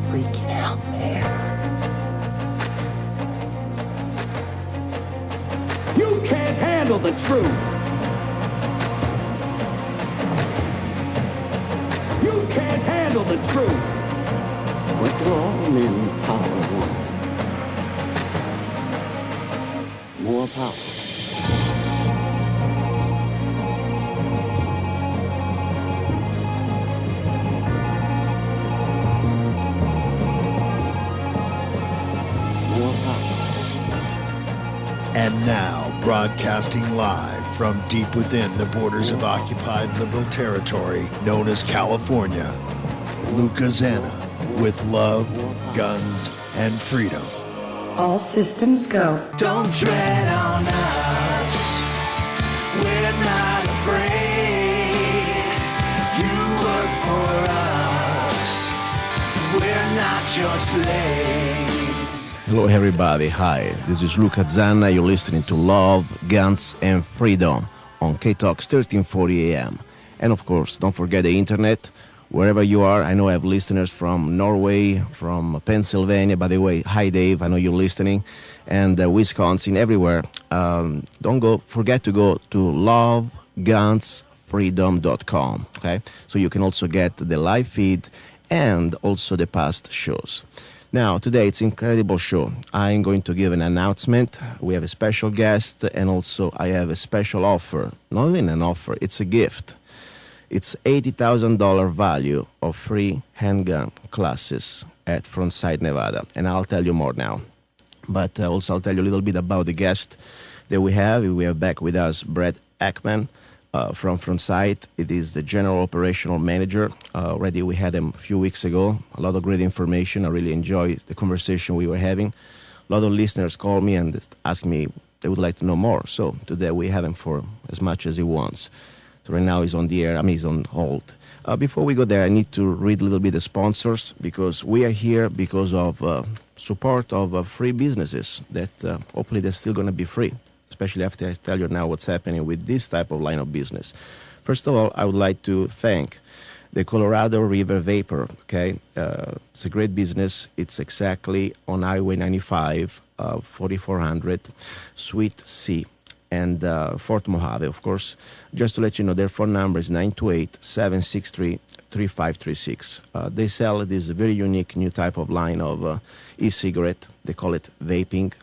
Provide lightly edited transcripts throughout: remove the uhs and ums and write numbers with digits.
Freaking out, man. You can't handle the truth. You can't handle the truth. What do all men in power want? More power. And now, broadcasting live from deep within the borders of occupied liberal territory known as California, Luca Zanna with Love, Guns, and Freedom. All systems go. Don't tread on us. We're not afraid. You work for us. We're not your slaves. Hello everybody, hi, this is Luca Zanna, you're listening to Love, Guns and Freedom on K-Talks 1340 AM. And of course, don't forget the internet, wherever you are. I know I have listeners from Norway, from Pennsylvania, by the way, hi Dave, I know you're listening, and Wisconsin, everywhere. Don't forget to go to lovegunsfreedom.com, okay? So you can also get the live feed and also the past shows. Now, today it's an incredible show. I'm going to give an announcement. We have a special guest, and also I have a special offer. Not even an offer, it's a gift. It's $80,000 value of free handgun classes at Frontsight Nevada, and I'll tell you more now. But also I'll tell you a little bit about the guest that we have. We have back with us Brad Ackman from Frontsight. It is the General Operational Manager. Already we had him a few weeks ago. A lot of great information. I really enjoyed the conversation we were having. A lot of listeners call me and ask me they would like to know more. So today we have him for as much as he wants. So right now he's on the air. He's on hold. Before we go there, I need to read a little bit the sponsors, because we are here because of support of free businesses that hopefully they're still going to be free, especially after I tell you now what's happening with this type of line of business. First of all, I would like to thank the Colorado River Vapor, okay? It's a great business. It's exactly on Highway 95, 4400, Suite C, and Fort Mojave, of course. Just to let you know, their phone number is 928-763-3536. They sell this very unique new type of line of e-cigarette. They call it vaping,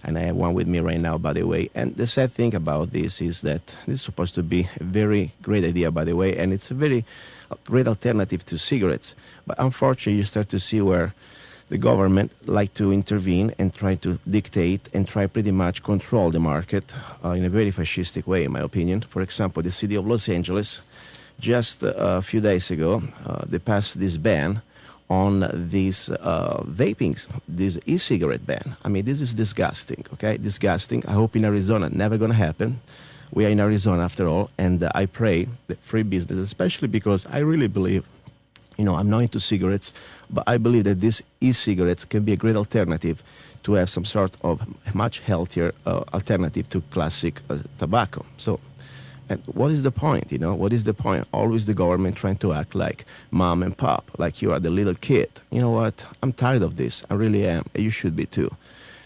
and I have one with me right now, by the way. And the sad thing about this is that this is supposed to be a very great idea, by the way, and it's a very great alternative to cigarettes. But unfortunately, you start to see where the government like to intervene and try to dictate and try pretty much control the market in a very fascistic way, in my opinion. For example, the city of Los Angeles, just a few days ago, they passed this ban on these vapings, this e-cigarette ban. I mean, this is disgusting, okay? Disgusting. I hope in Arizona, never going to happen. We are in Arizona after all, and I pray that free business, especially because I really believe, I'm not into cigarettes, but I believe that these e-cigarettes can be a great alternative to have some sort of much healthier alternative to classic tobacco. So, and what is the point, What is the point? Always the government trying to act like mom and pop, like you are the little kid. You know what? I'm tired of this. I really am. You should be too.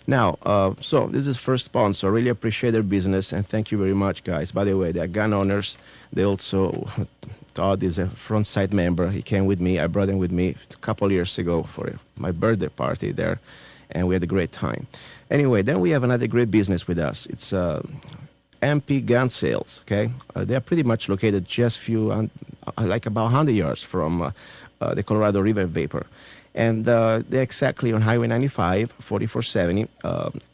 Now, so this is first sponsor. I really appreciate their business, and thank you very much, guys. By the way, they are gun owners. They also, Todd is a Frontsight member. He came with me. I brought him with me a couple of years ago for my birthday party there, and we had a great time. Anyway, then we have another great business with us. It's MP Gun Sales, okay? They are pretty much located just like about 100 yards from the Colorado River Vapor. And they're exactly on Highway 95, 4470.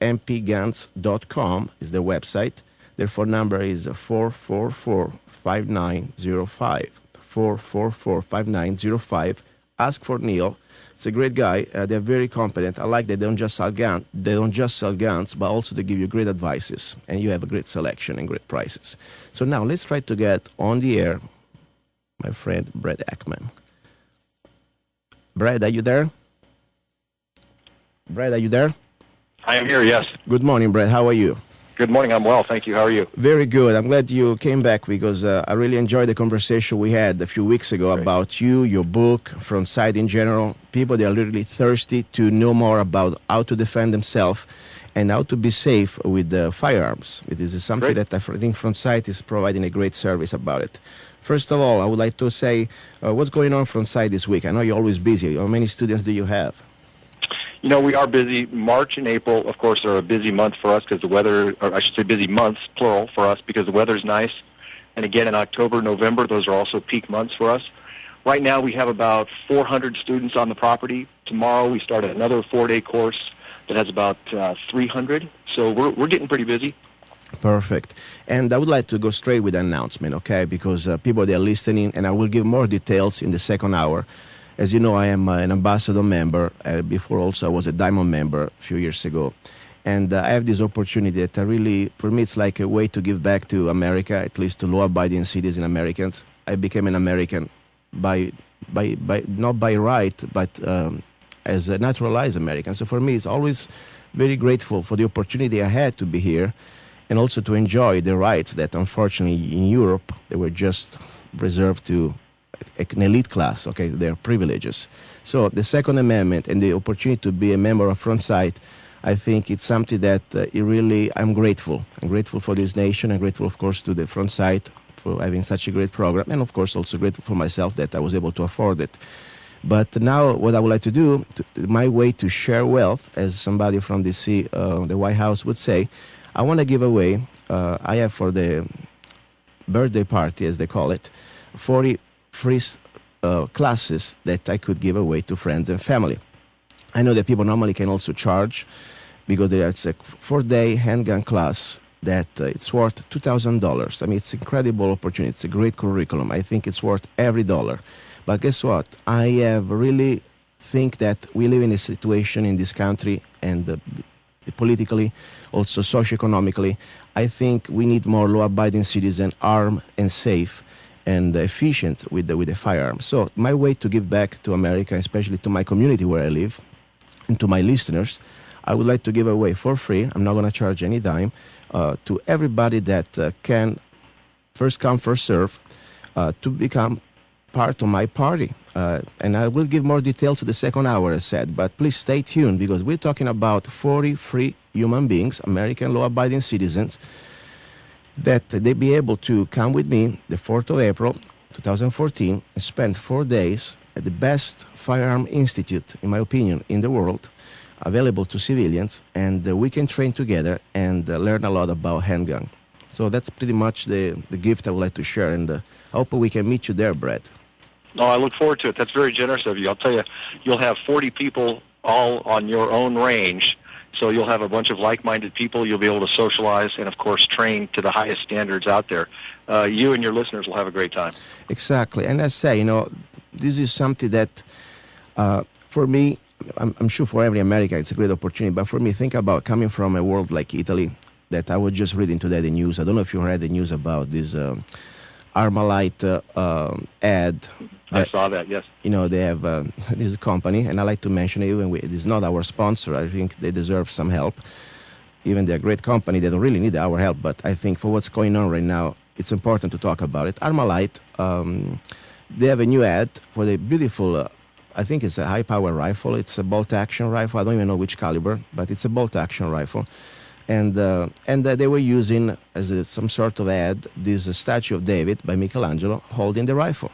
mpguns.com is their website. Their phone number is 444-5905. 444-5905. Ask for Neil. It's a great guy. They're very competent. I like that they don't just sell guns. They don't just sell guns, but also they give you great advices, and you have a great selection and great prices. So now let's try to get on the air my friend Brad Ackman. Brad, are you there? Brad, are you there? I am here, yes. Good morning, Brad. How are you? Good morning. I'm well. Thank you. How are you? Very good. I'm glad you came back because I really enjoyed the conversation we had a few weeks ago about you, your book, Frontsight in general. People, they are literally thirsty to know more about how to defend themselves and how to be safe with firearms. This is something that I think Frontsight is providing a great service about it. First of all, I would like to say, what's going on Frontsight this week? I know you're always busy. How many students do you have? You know, we are busy. March and April, of course, are a busy month for us because the weather, or I should say busy months, plural, for us because the weather's nice. And again, in October, November, those are also peak months for us. Right now, we have about 400 students on the property. Tomorrow, we start another 4-day course that has about 300. So we're getting pretty busy. Perfect. And I would like to go straight with the announcement, okay, because people, they are listening, and I will give more details in the second hour. As you know, I am an ambassador member. Before also, I was a diamond member a few years ago. And I have this opportunity that I really, for me, it's like a way to give back to America, at least to law-abiding citizen Americans. I became an American by not by right, but as a naturalized American. So for me, it's always very grateful for the opportunity I had to be here and also to enjoy the rights that, unfortunately, in Europe, they were just reserved to an elite class, okay, their privileges. So the Second Amendment and the opportunity to be a member of Frontsight, I think it's something that I'm grateful. I'm grateful for this nation. I'm grateful, of course, to the Frontsight for having such a great program. And, of course, also grateful for myself that I was able to afford it. But now what I would like to do, my way to share wealth, as somebody from D.C., the White House would say, I want to give away, I have for the birthday party, as they call it, 40 free classes that I could give away to friends and family. I know that people normally can also charge because there's a 4-day handgun class that it's worth $2,000. I mean, it's an incredible opportunity. It's a great curriculum. I think it's worth every dollar. But guess what? I have really think that we live in a situation in this country and politically, also socioeconomically, I think we need more law-abiding citizens, armed and safe, and efficient with the firearms. So my way to give back to America, especially to my community where I live, and to my listeners, I would like to give away for free, I'm not going to charge any dime, to everybody that can first come, first serve, to become part of my party. And I will give more details to the second hour, as said, but please stay tuned because we're talking about 40 free human beings, American law-abiding citizens, that they be able to come with me the 4th of April, 2014, and spend 4 days at the best Firearms Institute, in my opinion, in the world, available to civilians, and we can train together and learn a lot about handgun. So that's pretty much the gift I would like to share, and I hope we can meet you there, Brad. No, I look forward to it. That's very generous of you. I'll tell you, you'll have 40 people all on your own range. So you'll have a bunch of like-minded people. You'll be able to socialize and, of course, train to the highest standards out there. You and your listeners will have a great time. Exactly. And I say, this is something that, for me, I'm sure for every American it's a great opportunity. But for me, think about coming from a world like Italy that I was just reading today the news. I don't know if you read the news about this Armalite ad. I saw that, yes. They have this company, and I like to mention it, even it is not our sponsor. I think they deserve some help. Even they're a great company, they don't really need our help, but I think for what's going on right now, it's important to talk about it. Armalite, they have a new ad for the beautiful, I think it's a high-power rifle. It's a bolt-action rifle. I don't even know which caliber, but it's a bolt-action rifle. And they were using, as some sort of ad, this statue of David by Michelangelo holding the rifle.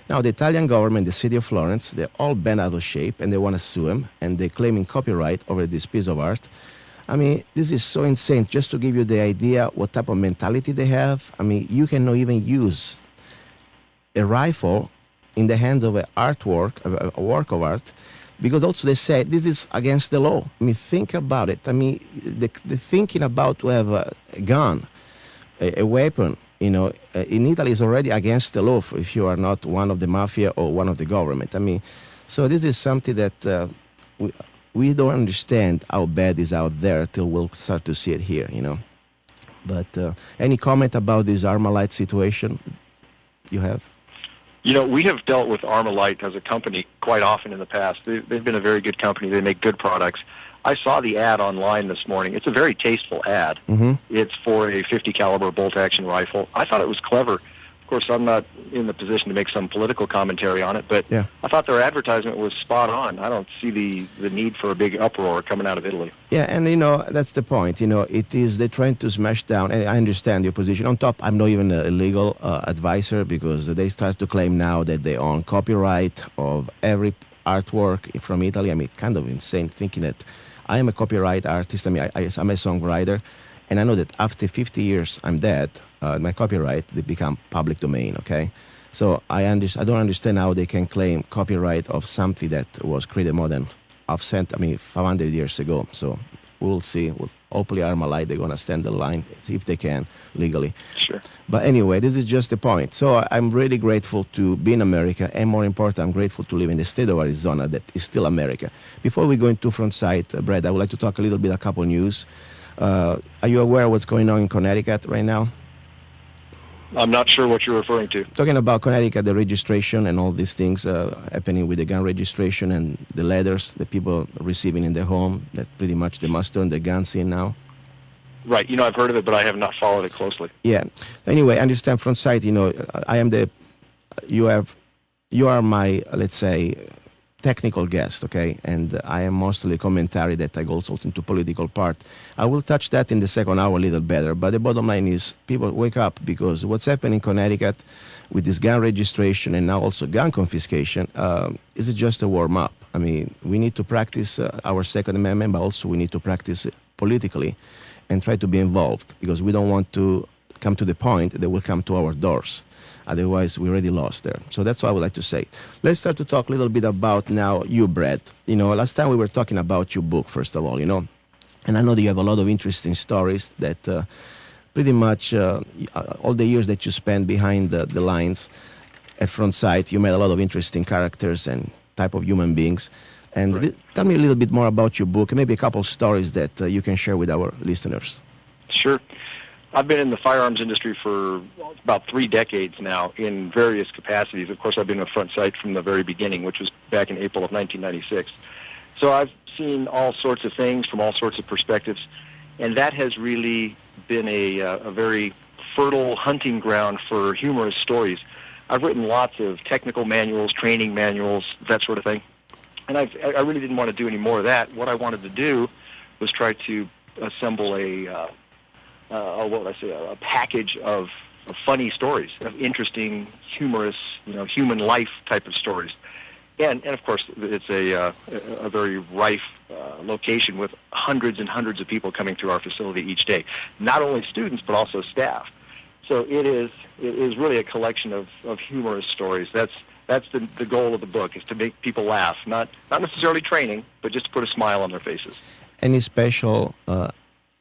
Now, the Italian government, the city of Florence, they're all bent out of shape, and they want to sue him, and they're claiming copyright over this piece of art. I mean, this is so insane. Just to give you the idea what type of mentality they have, I mean, you cannot even use a rifle in the hands of an artwork, a work of art, because also they say this is against the law. I mean, think about it. I mean, the thinking about to have a gun, a weapon, in Italy is already against the law if you are not one of the mafia or one of the government. I mean, so this is something that we don't understand how bad it is out there till we'll start to see it here, But any comment about this Armalite situation you have? We have dealt with Armalite as a company quite often in the past. They've been a very good company. They make good products. I saw the ad online this morning. It's a very tasteful ad. Mm-hmm. It's for a 50 caliber bolt-action rifle. I thought it was clever. Of course, I'm not in the position to make some political commentary on it, but Yeah. I thought their advertisement was spot on. I don't see the need for a big uproar coming out of Italy. Yeah, and that's the point. It is they're trying to smash down, and I understand your position. On top, I'm not even a legal advisor because they start to claim now that they own copyright of every artwork from Italy. I mean, kind of insane thinking that I am a copyright artist. I mean, I'm a songwriter, and I know that after 50 years I'm dead, my copyright, they become public domain, okay? So I don't understand how they can claim copyright of something that was created more than 500 years ago. So we'll see. Hopefully Armalite, they're going to stand the line, see if they can, legally. Sure. But anyway, this is just the point. So I'm really grateful to be in America, and more important, I'm grateful to live in the state of Arizona that is still America. Before we go into Frontsight, Brad, I would like to talk a little bit, a couple news. Are you aware of what's going on in Connecticut right now? I'm not sure what you're referring to. Talking about Connecticut, the registration and all these things happening with the gun registration and the letters that people are receiving in their home, that pretty much they must turn the guns in now. Right. I've heard of it, but I have not followed it closely. Yeah. Anyway, I understand Frontsight, I am you are my, let's say, technical guest, okay? And I am mostly commentary that I go also into political part. I will touch that in the second hour a little better, but the bottom line is people wake up because what's happening in Connecticut with this gun registration and now also gun confiscation is just a warm-up. I mean, we need to practice our Second Amendment, but also we need to practice it politically and try to be involved because we don't want to come to the point that will come to our doors. Otherwise, we already lost there. So that's what I would like to say. Let's start to talk a little bit about now you, Brad. Last time we were talking about your book, first of all, and I know that you have a lot of interesting stories that pretty much all the years that you spent behind the lines at Frontsight, you met a lot of interesting characters and type of human beings. And Right. Tell me a little bit more about your book and maybe a couple of stories that you can share with our listeners. Sure. I've been in the firearms industry for about 3 decades now in various capacities. Of course, I've been with Frontsight from the very beginning, which was back in April of 1996. So I've seen all sorts of things from all sorts of perspectives, and that has really been a very fertile hunting ground for humorous stories. I've written lots of technical manuals, training manuals, that sort of thing, and I really didn't want to do any more of that. What I wanted to do was try to assemble a package of funny stories, of interesting, humorous, human life type of stories. And of course, it's a very rife location with hundreds and hundreds of people coming through our facility each day. Not only students, but also staff. So it is really a collection of humorous stories. That's the goal of the book, is to make people laugh. Not necessarily training, but just to put a smile on their faces. Any special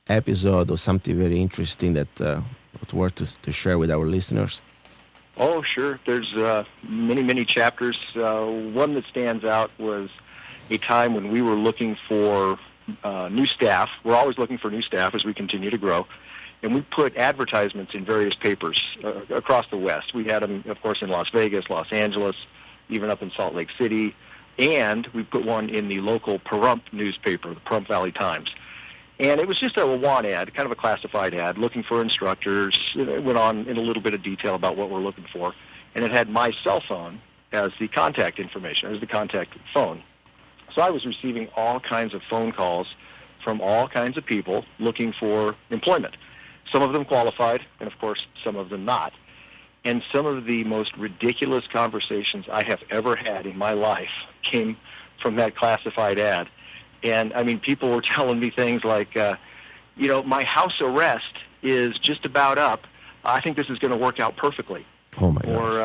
episode or something very interesting that worth to share with our listeners? Oh, sure. There's many, many chapters. One that stands out was a time when we were looking for new staff. We're always looking for new staff as we continue to grow. And we put advertisements in various papers across the West. We had them, of course, in Las Vegas, Los Angeles, even up in Salt Lake City. And we put one in the local Pahrump newspaper, the Pahrump Valley Times. And it was just a want ad, kind of a classified ad, looking for instructors. It went on in a little bit of detail about what we're looking for. And it had my cell phone as the contact information, as the contact phone. So I was receiving all kinds of phone calls from all kinds of people looking for employment. Some of them qualified, and of course, some of them not. And some of the most ridiculous conversations I have ever had in my life came from that classified ad. And, I mean, people were telling me things like, my house arrest is just about up. I think this is going to work out perfectly. Oh, my God. Or,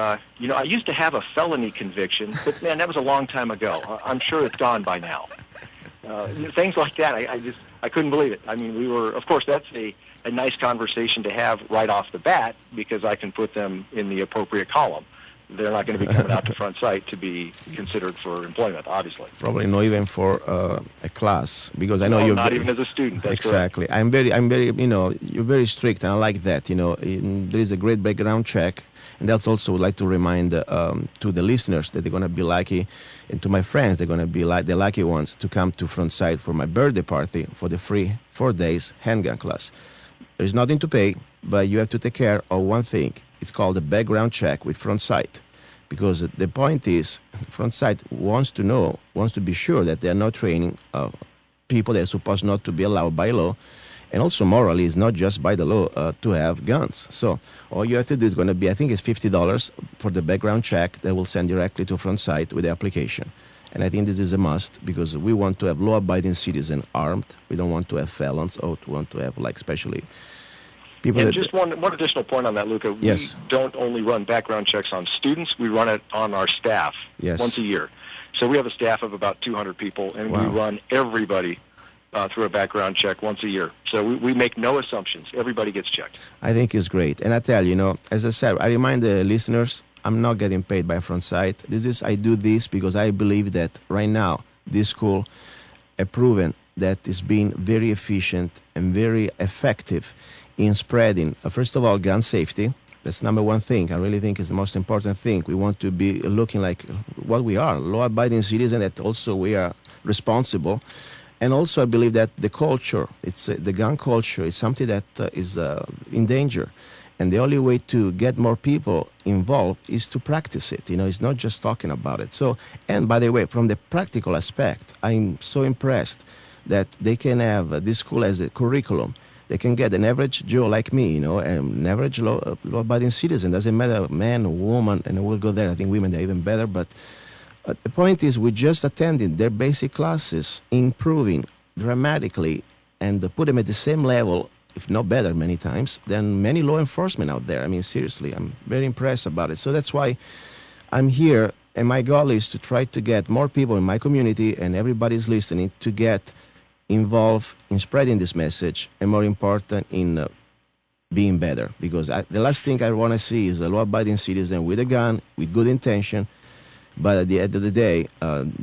I used to have a felony conviction, but, man, that was a long time ago. I'm sure it's gone by now. Things like that, I couldn't believe it. I mean, of course, that's a nice conversation to have right off the bat because I can put them in the appropriate column. they're not going to be coming out to Frontsight to be considered for employment, obviously. Probably not even for a class, because I know No, you're not even as a student. That's exactly. correct. I'm very, you're very strict, and I like that. There is a great background check, and that's also would like to remind to the listeners that they're going to be lucky, and to my friends, they're going to be like the lucky ones to come to Frontsight for my birthday party for the free 4 days handgun class. There's nothing to pay, but you have to take care of one thing. It's called a background check with Frontsight, because the point is, Frontsight wants to be sure that they are not training people that are supposed not to be allowed by law, and also morally, it's not just by the law to have guns. So all you have to do is going to be, I think it's $50 for the background check that will send directly to Frontsight with the application. And I think this is a must, because we want to have law-abiding citizens armed. We don't want to have felons, or we want to have, like, especially people And that... just one additional point on that, Luca. Yes. We don't only run background checks on students. We run it on our staff once a year. So we have a staff of about 200 people, and we run everybody through a background check once a year. So we make no assumptions. Everybody gets checked. I think it's great. And I tell you, as I said, I remind the listeners, I'm not getting paid by Frontsight. I do this because I believe that right now, this school has proven that it's been very efficient and very effective in spreading, first of all, gun safety. That's number one thing. I really think is the most important thing. We want to be looking like what we are, law-abiding citizens, that also we are responsible. And also I believe that the culture, the gun culture, is something that is in danger. And the only way to get more people involved is to practice it. It's not just talking about it. So, and by the way, from the practical aspect, I'm so impressed that they can have this school as a curriculum. They can get an average Joe like me, an average law-abiding citizen. Doesn't matter, man or woman, and we'll go there. I think women are even better. But the point is, we just attended their basic classes, improving dramatically, and put them at the same level, if not better many times, than many law enforcement out there. I mean, seriously, I'm very impressed about it. So that's why I'm here, and my goal is to try to get more people in my community, and everybody's listening, to get involved in spreading this message, and more important, in being better. Because the last thing I want to see is a law-abiding citizen with a gun, with good intention, but at the end of the day,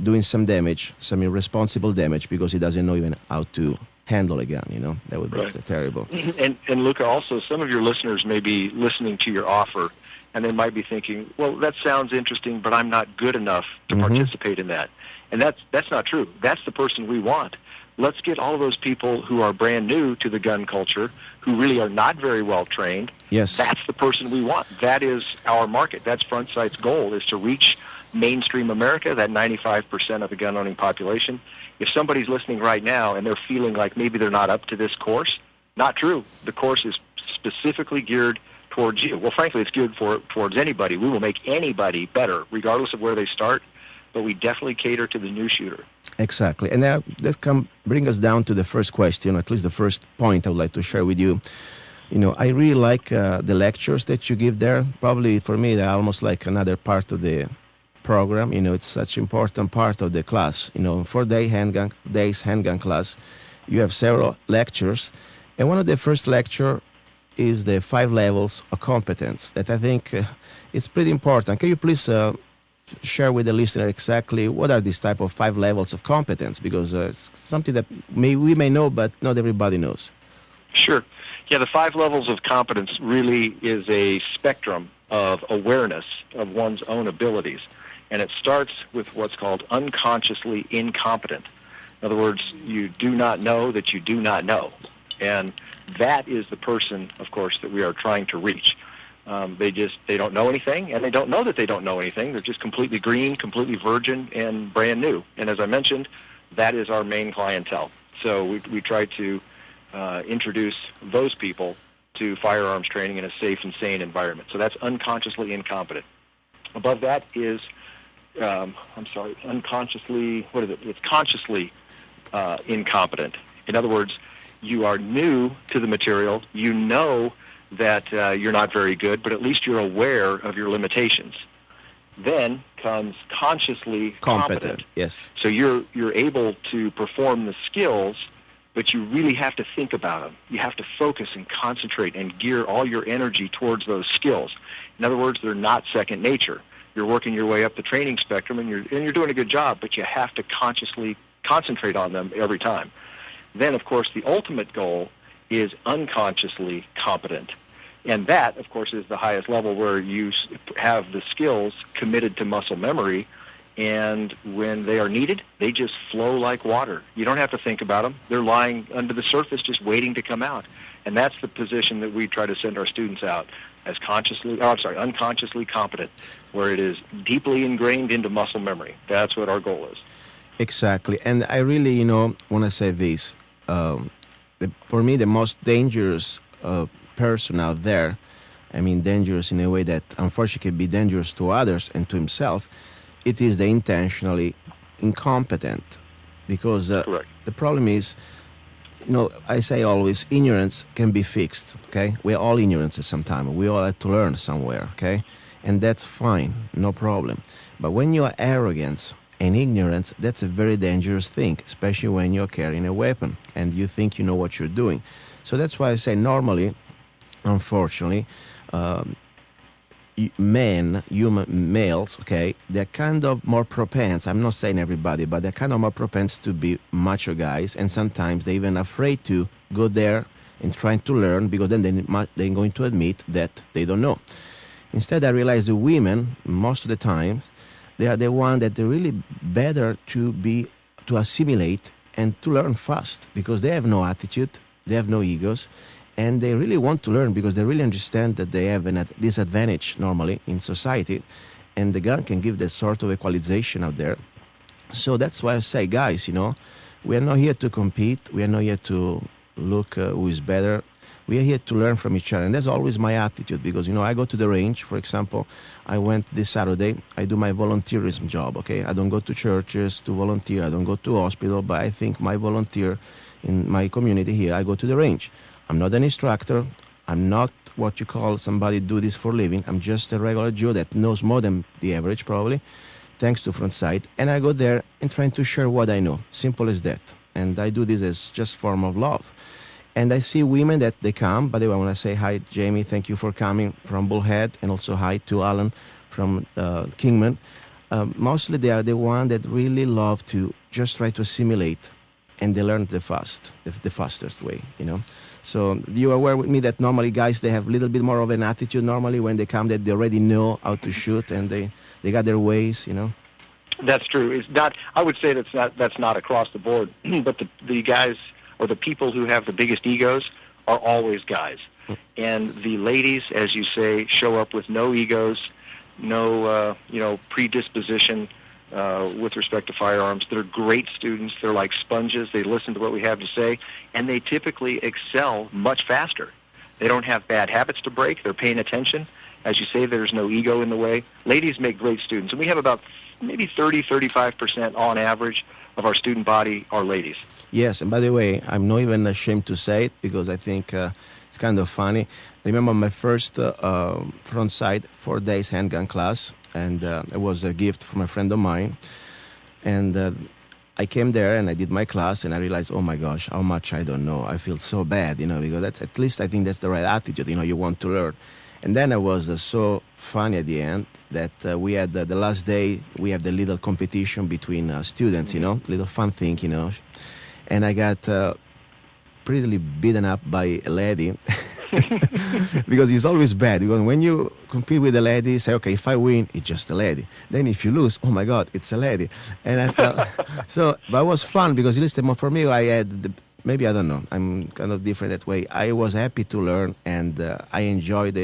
doing some damage, some irresponsible damage, because he doesn't know even how to handle a gun, that would be terrible. And Luca, also, some of your listeners may be listening to your offer, and they might be thinking, well, that sounds interesting, but I'm not good enough to participate in that. And that's not true. That's the person we want. Let's get all of those people who are brand new to the gun culture, who really are not very well trained. Yes. That's the person we want. That is our market. That's Frontsight's goal, is to reach mainstream America, that 95% of the gun-owning population. If somebody's listening right now and they're feeling like maybe they're not up to this course, not true. The course is specifically geared towards you. Well, frankly, it's geared towards anybody. We will make anybody better, regardless of where they start, but we definitely cater to the new shooter. Exactly. And now bring us down to the first question, at least the first point I would like to share with you. I really like the lectures that you give there. Probably for me, they're almost like another part of the program. It's such an important part of the class. 4 days handgun class. You have several lectures. And one of the first lecture is the 5 levels of competence that I think it's pretty important. Can you please share with the listener exactly what are these type of 5 levels of competence? Because it's something that we may know, but not everybody knows. Sure. Yeah, the 5 levels of competence really is a spectrum of awareness of one's own abilities. And it starts with what's called unconsciously incompetent. In other words, you do not know that you do not know. And that is the person, of course, that we are trying to reach. They don't know anything, and they don't know that they don't know anything. They're just completely green, completely virgin, and brand new. And as I mentioned, that is our main clientele. So we try to introduce those people to firearms training in a safe and sane environment. So that's unconsciously incompetent. Above that is, unconsciously, it's consciously incompetent. In other words, you are new to the material. You know that you're not very good, but at least you're aware of your limitations. Then comes consciously competent. Yes. So you're able to perform the skills, but you really have to think about them. You have to focus and concentrate and gear all your energy towards those skills. In other words, they're not second nature. you're working your way up the training spectrum, and you're doing a good job, but you have to consciously concentrate on them every time. Then, of course, the ultimate goal is unconsciously competent. And that, of course, is the highest level where you have the skills committed to muscle memory, and when they are needed, they just flow like water. You don't have to think about them. They're lying under the surface just waiting to come out. And that's the position that we try to send our students out as unconsciously competent, where it is deeply ingrained into muscle memory. That's what our goal is. Exactly. And I really, want to say this. For me, the most dangerous person out there, I mean dangerous in a way that unfortunately can be dangerous to others and to himself, it is the intentionally incompetent. Because the problem is, I say always, ignorance can be fixed, okay? We're all ignorant at some time. We all have to learn somewhere, okay? And that's fine, no problem. But when you are arrogant and ignorance, that's a very dangerous thing, especially when you're carrying a weapon and you think you know what you're doing. So that's why I say normally, unfortunately, males, okay, they're kind of more propense, I'm not saying everybody, but they're kind of more propense to be macho guys, and sometimes they're even afraid to go there and trying to learn, because then they're going to admit that they don't know. Instead, I realize the women, most of the times, they are the one that they're really better to assimilate and to learn fast, because they have no attitude, they have no egos, and they really want to learn because they really understand that they have a disadvantage normally in society, and the gun can give that sort of equalization out there. So that's why I say, guys, we are not here to compete. We are not here to look who is better. We are here to learn from each other, and that's always my attitude, because, I go to the range, for example. I went this Saturday. I do my volunteerism job, okay? I don't go to churches to volunteer. I don't go to hospital, but I think my volunteer in my community here, I go to the range. I'm not an instructor. I'm not what you call somebody do this for a living. I'm just a regular Joe that knows more than the average, probably, thanks to Frontsight. And I go there and trying to share what I know. Simple as that. And I do this as just form of love. And I see women that they come. By the way, I want to say hi, Jamie. Thank you for coming from Bullhead. And also hi to Alan from Kingman. Mostly they are the one that really love to just try to assimilate. And they learn the fastest way, So you are aware with me that normally guys, they have a little bit more of an attitude normally when they come, that they already know how to shoot and they got their ways, That's true. It's not. I would say that's not across the board. But the guys or the people who have the biggest egos are always guys, and the ladies, as you say, show up with no egos, no predisposition. With respect to firearms. They're great students. They're like sponges. They listen to what we have to say, and they typically excel much faster. They don't have bad habits to break. They're paying attention. As you say, there's no ego in the way. Ladies make great students, and we have about maybe 35% on average of our student body are ladies. Yes, and by the way, I'm not even ashamed to say it, because I think it's kind of funny. I remember my first Frontsight 4 days handgun class, and it was a gift from a friend of mine. And I came there and I did my class, and I realized, oh my gosh, how much I don't know. I feel so bad, because that's, at least I think that's the right attitude, you want to learn. And then it was so funny at the end that we had the last day, we have the little competition between students, little fun thing, And I got pretty beaten up by a lady. Because it's always bad. Because when you compete with a lady, say, okay, if I win, it's just a lady. Then if you lose, oh my God, it's a lady. And I felt but it was fun, because at least for me, I had maybe I don't know. I'm kind of different that way. I was happy to learn, and I enjoyed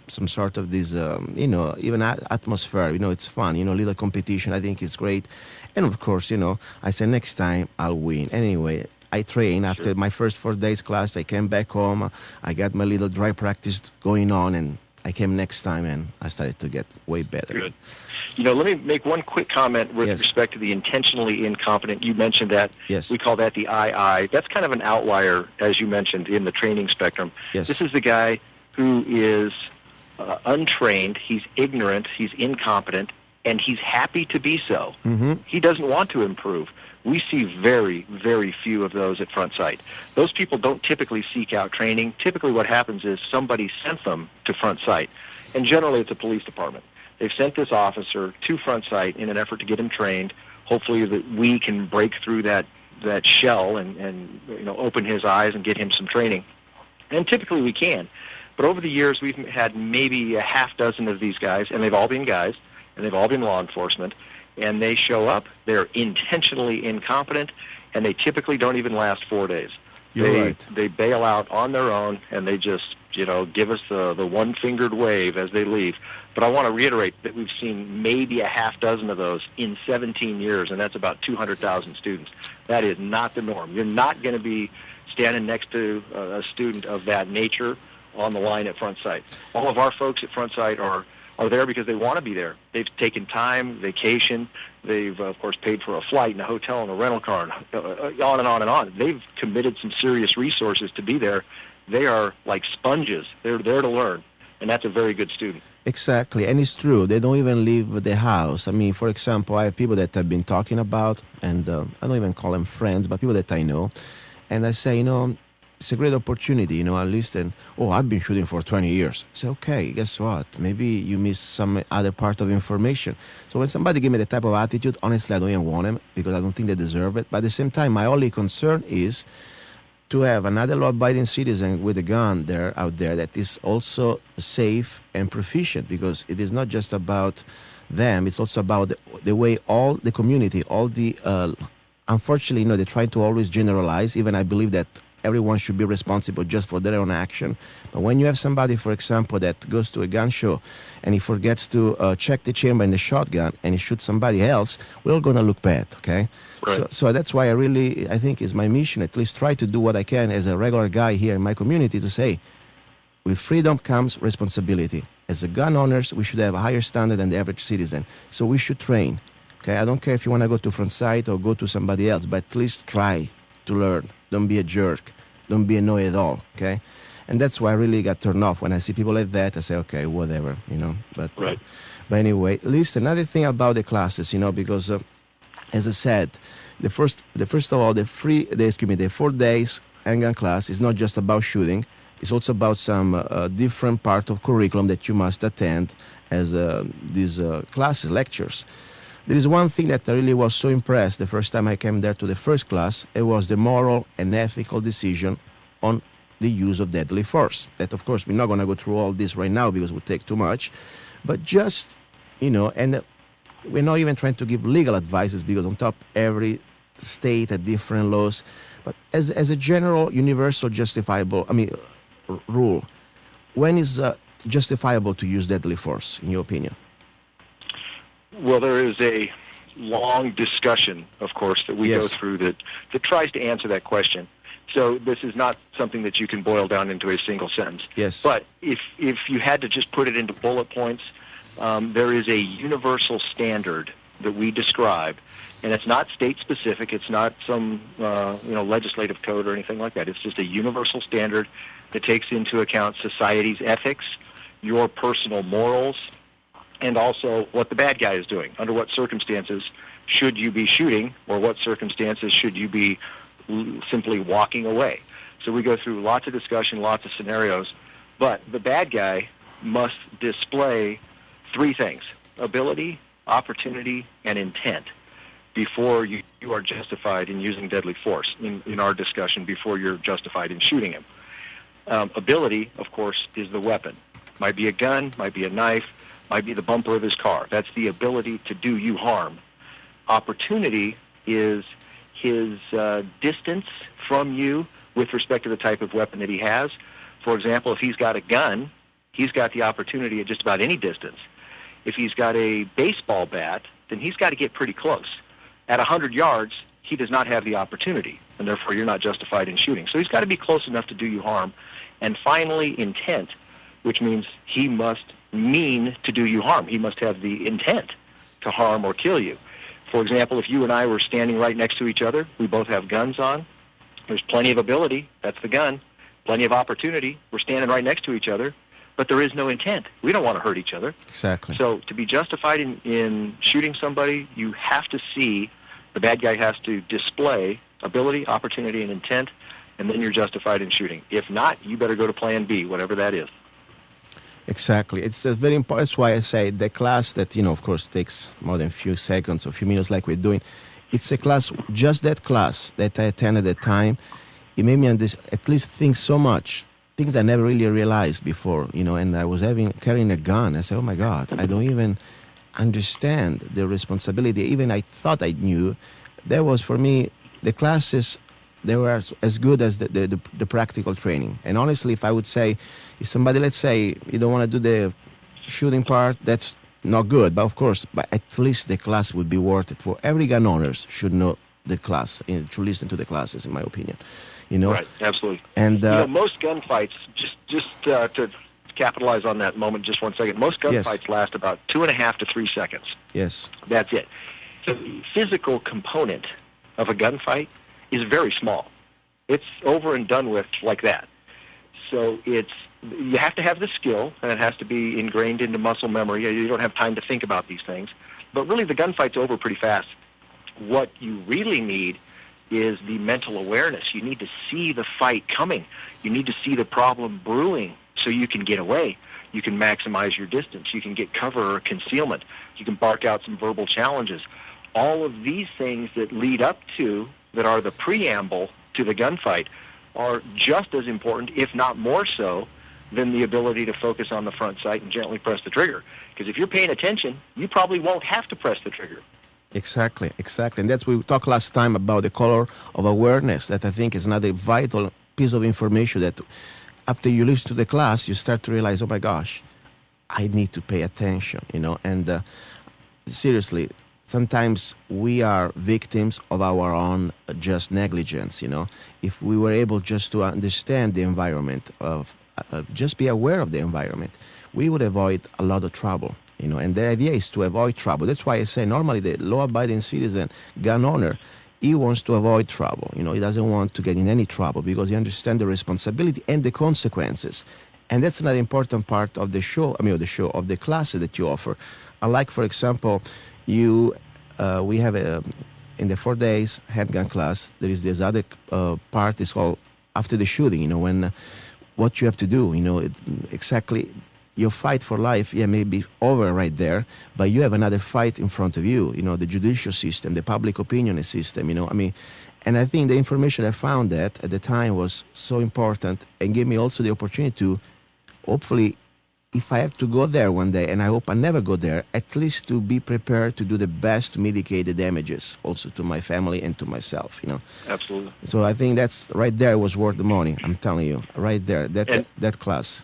some sort of this, even atmosphere. It's fun. Little competition. I think it's great. And of course, I said next time I'll win. Anyway. I trained after my first 4 days class. I came back home. I got my little dry practice going on, and I came next time, and I started to get way better. Good. Let me make one quick comment with respect to the intentionally incompetent. You mentioned that. Yes. We call that the II. That's kind of an outlier, as you mentioned, in the training spectrum. Yes. This is the guy who is untrained. He's ignorant. He's incompetent, and he's happy to be so. Mm-hmm. He doesn't want to improve. We see very, very few of those at Frontsight. Those people don't typically seek out training. Typically what happens is somebody sent them to Frontsight, and generally it's a police department. They've sent this officer to Frontsight in an effort to get him trained. Hopefully that we can break through that shell and open his eyes and get him some training. And typically we can. But over the years, we've had maybe a half dozen of these guys, and they've all been guys, and they've all been law enforcement, and they show up, they're intentionally incompetent, and they typically don't even last 4 days. They bail out on their own, and they just, give us the one-fingered wave as they leave. But I want to reiterate that we've seen maybe a half dozen of those in 17 years, and that's about 200,000 students. That is not the norm. You're not going to be standing next to a student of that nature on the line at Frontsight. All of our folks at Frontsight are there because they want to be there. They've taken time, vacation. They've, of course, paid for a flight and a hotel and a rental car, and on and on and on. They've committed some serious resources to be there. They are like sponges. They're there to learn, and that's a very good student. Exactly, and it's true. They don't even leave the house. I mean, for example, I have people that I've been talking about, and I don't even call them friends, but people that I know, and I say, it's a great opportunity, at least, and, I've been shooting for 20 years. I say, okay, guess what? Maybe you missed some other part of information. So when somebody give me the type of attitude, honestly, I don't even want them because I don't think they deserve it. But at the same time, my only concern is to have another law-abiding citizen with a gun out there that is also safe and proficient, because it is not just about them, it's also about the way all the community, unfortunately, they try to always generalize. Even I believe that everyone should be responsible just for their own action. But when you have somebody, for example, that goes to a gun show and he forgets to check the chamber in the shotgun and he shoots somebody else, we're all going to look bad, okay? Right. So that's why I think it's my mission, at least try to do what I can as a regular guy here in my community to say, with freedom comes responsibility. As a gun owners, we should have a higher standard than the average citizen. So we should train, okay? I don't care if you want to go to Frontsight or go to somebody else, but at least try to learn. Don't be a jerk. Don't be a know-it-all, okay? And that's why I really got turned off. When I see people like that, I say, okay, whatever, But, right. But anyway, listen, another thing about the classes, because as I said, the 4 days handgun class is not just about shooting. It's also about some different part of curriculum that you must attend as these classes, lectures. There is one thing that I really was so impressed the first time I came there to the first class. It was the moral and ethical decision on the use of deadly force. That, of course, we're not going to go through all this right now because it would take too much. But just, and we're not even trying to give legal advices because on top every state had different laws. But as a general, universal, justifiable, rule, when is justifiable to use deadly force, in your opinion? Well, there is a long discussion, of course, that we go through that tries to answer that question. So this is not something that you can boil down into a single sentence. Yes. But if you had to just put it into bullet points, there is a universal standard that we describe, and it's not state-specific. It's not some legislative code or anything like that. It's just a universal standard that takes into account society's ethics, your personal morals, and also what the bad guy is doing. Under what circumstances should you be shooting, or what circumstances should you be simply walking away? So we go through lots of discussion, lots of scenarios, but the bad guy must display 3 things: ability, opportunity, and intent before you are justified in using deadly force. In our discussion, before you're justified in shooting him. Ability, of course, is the weapon. Might be a gun, might be a knife, might be the bumper of his car. That's the ability to do you harm. Opportunity is his distance from you with respect to the type of weapon that he has. For example, if he's got a gun, he's got the opportunity at just about any distance. If he's got a baseball bat, then he's got to get pretty close. At 100 yards, he does not have the opportunity, and therefore you're not justified in shooting. So he's got to be close enough to do you harm. And finally, intent, which means he must mean to do you harm. He must have the intent to harm or kill you. For example, if you and I were standing right next to each other, we both have guns on, there's plenty of ability, that's the gun, plenty of opportunity, we're standing right next to each other, but there is no intent. We don't want to hurt each other. Exactly. So to be justified in shooting somebody, you have to see, the bad guy has to display ability, opportunity, and intent, and then you're justified in shooting. If not, you better go to plan B, whatever that is. Exactly. It's very important. That's why I say the class that, of course, takes more than a few seconds or a few minutes like we're doing. It's a class, just that class that I attended at the time. It made me at least think so much, things I never really realized before, and I was carrying a gun. I said, oh my God, I don't even understand the responsibility. Even I thought I knew. That was, for me, the classes, they were as good as the practical training. And honestly, if I would say, if somebody, let's say, you don't want to do the shooting part, that's not good. But of course, but at least the class would be worth it. For every gun owners should know the class, to listen to the classes, in my opinion. Right, absolutely. And most gunfights, just to capitalize on that moment, just 1 second. Most gunfights last about 2.5 to 3 seconds. Yes. That's it. So the physical component of a gunfight is very small. It's over and done with like that. So you have to have the skill, and it has to be ingrained into muscle memory. You don't have time to think about these things. But really, the gunfight's over pretty fast. What you really need is the mental awareness. You need to see the fight coming. You need to see the problem brewing so you can get away. You can maximize your distance. You can get cover or concealment. You can bark out some verbal challenges. All of these things that lead up to, that are the preamble to the gunfight, are just as important, if not more so, than the ability to focus on the front sight and gently press the trigger. Because if you're paying attention, you probably won't have to press the trigger. Exactly. And that's what we talked last time about the color of awareness, that I think is another vital piece of information that after you listen to the class, you start to realize, oh my gosh, I need to pay attention, and seriously, sometimes we are victims of our own just negligence, If we were able just to understand the environment, just be aware of the environment, we would avoid a lot of trouble, And the idea is to avoid trouble. That's why I say normally the law-abiding citizen gun owner, he wants to avoid trouble. He doesn't want to get in any trouble because he understands the responsibility and the consequences. And that's another important part of the of the classes that you offer. Like, for example, we have in the 4 days handgun class, there is this other part is called after the shooting, when what you have to do, exactly. Your fight for life, may be over right there, but you have another fight in front of you, the judicial system, the public opinion system, and I think the information I found that at the time was so important and gave me also the opportunity to, hopefully, if I have to go there one day, and I hope I never go there, at least to be prepared to do the best to mitigate the damages also to my family and to myself, Absolutely. So I think that's right there was worth the money, I'm telling you, right there, that class.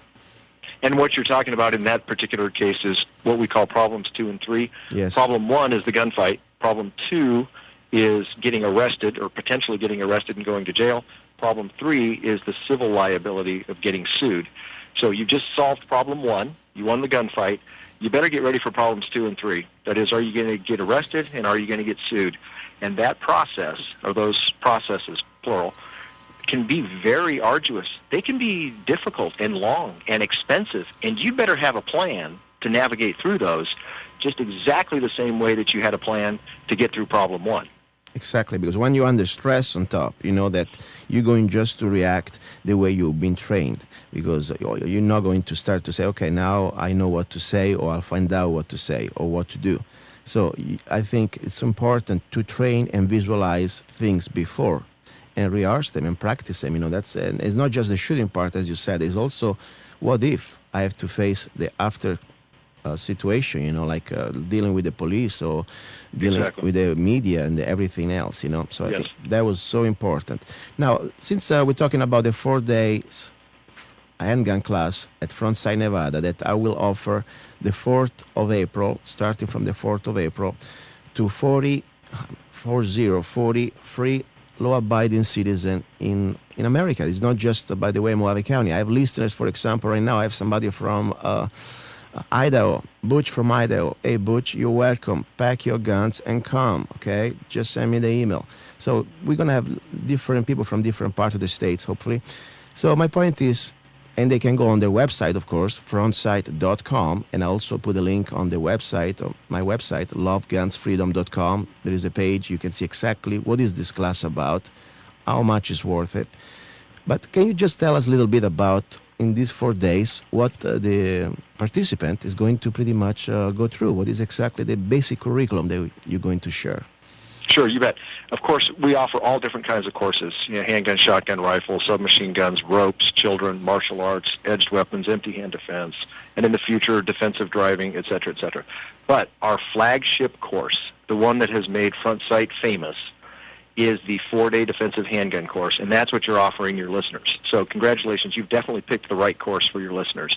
And what you're talking about in that particular case is what we call problems 2 and 3. Yes. Problem 1 is the gunfight. Problem 2 is getting arrested or potentially getting arrested and going to jail. Problem 3 is the civil liability of getting sued. So you just solved problem 1. You won the gunfight. You better get ready for problems 2 and 3. That is, are you going to get arrested and are you going to get sued? And that process, or those processes, plural, can be very arduous. They can be difficult and long and expensive, and you better have a plan to navigate through those just exactly the same way that you had a plan to get through problem 1. Exactly, because when you're under stress on top, you know that you're going just to react the way you've been trained, because you're not going to start to say, okay, now I know what to say, or I'll find out what to say or what to do. So I think it's important to train and visualize things before and rehearse them and practice them. And it's not just the shooting part, as you said. It's also, what if I have to face the after situation, like dealing with the police or dealing with the media and everything else, So I think that was so important. Now, since we're talking about the 4 days handgun class at Frontsight Nevada that I will offer the 4th of April, starting from the 4th of April, to 40 free law-abiding citizen in America. It's not just, by the way, Mojave County. I have listeners, for example, right now I have somebody from Idaho, Butch from Idaho. Hey, Butch, you're welcome. Pack your guns and come, okay? Just send me the email. So we're going to have different people from different parts of the states, hopefully. So my point is, and they can go on their website, of course, frontsight.com, and I also put a link on the website, or my website, lovegunsfreedom.com. There is a page. You can see exactly what is this class about, how much is worth it. But can you just tell us a little bit about in these 4 days what the participant is going to pretty much go through. What is exactly the basic curriculum that you're going to share? Sure, you bet. Of course, we offer all different kinds of courses, handgun, shotgun, rifle, submachine guns, ropes, children, martial arts, edged weapons, empty hand defense, and in the future, defensive driving, et cetera, et cetera. But our flagship course, the one that has made Frontsight famous, is the 4-day defensive handgun course, and that's what you're offering your listeners. So congratulations, you've definitely picked the right course for your listeners.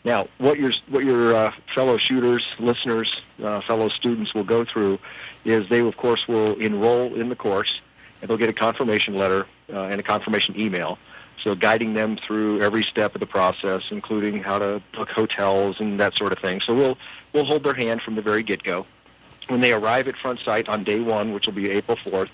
Now, what your fellow shooters, listeners, fellow students will go through is they, of course, will enroll in the course, and they'll get a confirmation letter and a confirmation email, so guiding them through every step of the process, including how to book hotels and that sort of thing. So we'll hold their hand from the very get-go. When they arrive at Frontsight on day 1, which will be April 4th,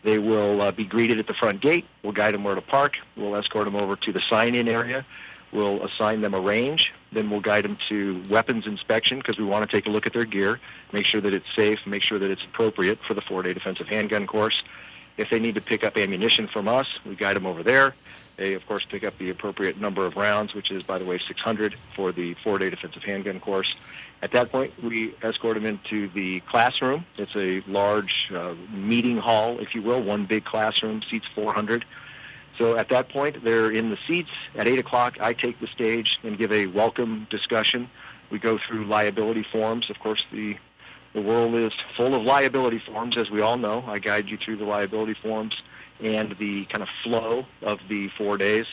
they will be greeted at the front gate. We'll guide them where to park. We'll escort them over to the sign-in area. We'll assign them a range. Then we'll guide them to weapons inspection because we want to take a look at their gear, make sure that it's safe, make sure that it's appropriate for the 4-day defensive handgun course. If they need to pick up ammunition from us, we guide them over there. They, of course, pick up the appropriate number of rounds, which is, by the way, 600 for the 4-day defensive handgun course. At that point, we escort them into the classroom. It's a large meeting hall, if you will, one big classroom, seats 400. So at that point, they're in the seats. At 8 o'clock, I take the stage and give a welcome discussion. We go through liability forms. Of course, the world is full of liability forms, as we all know. I guide you through the liability forms and the kind of flow of the 4 days.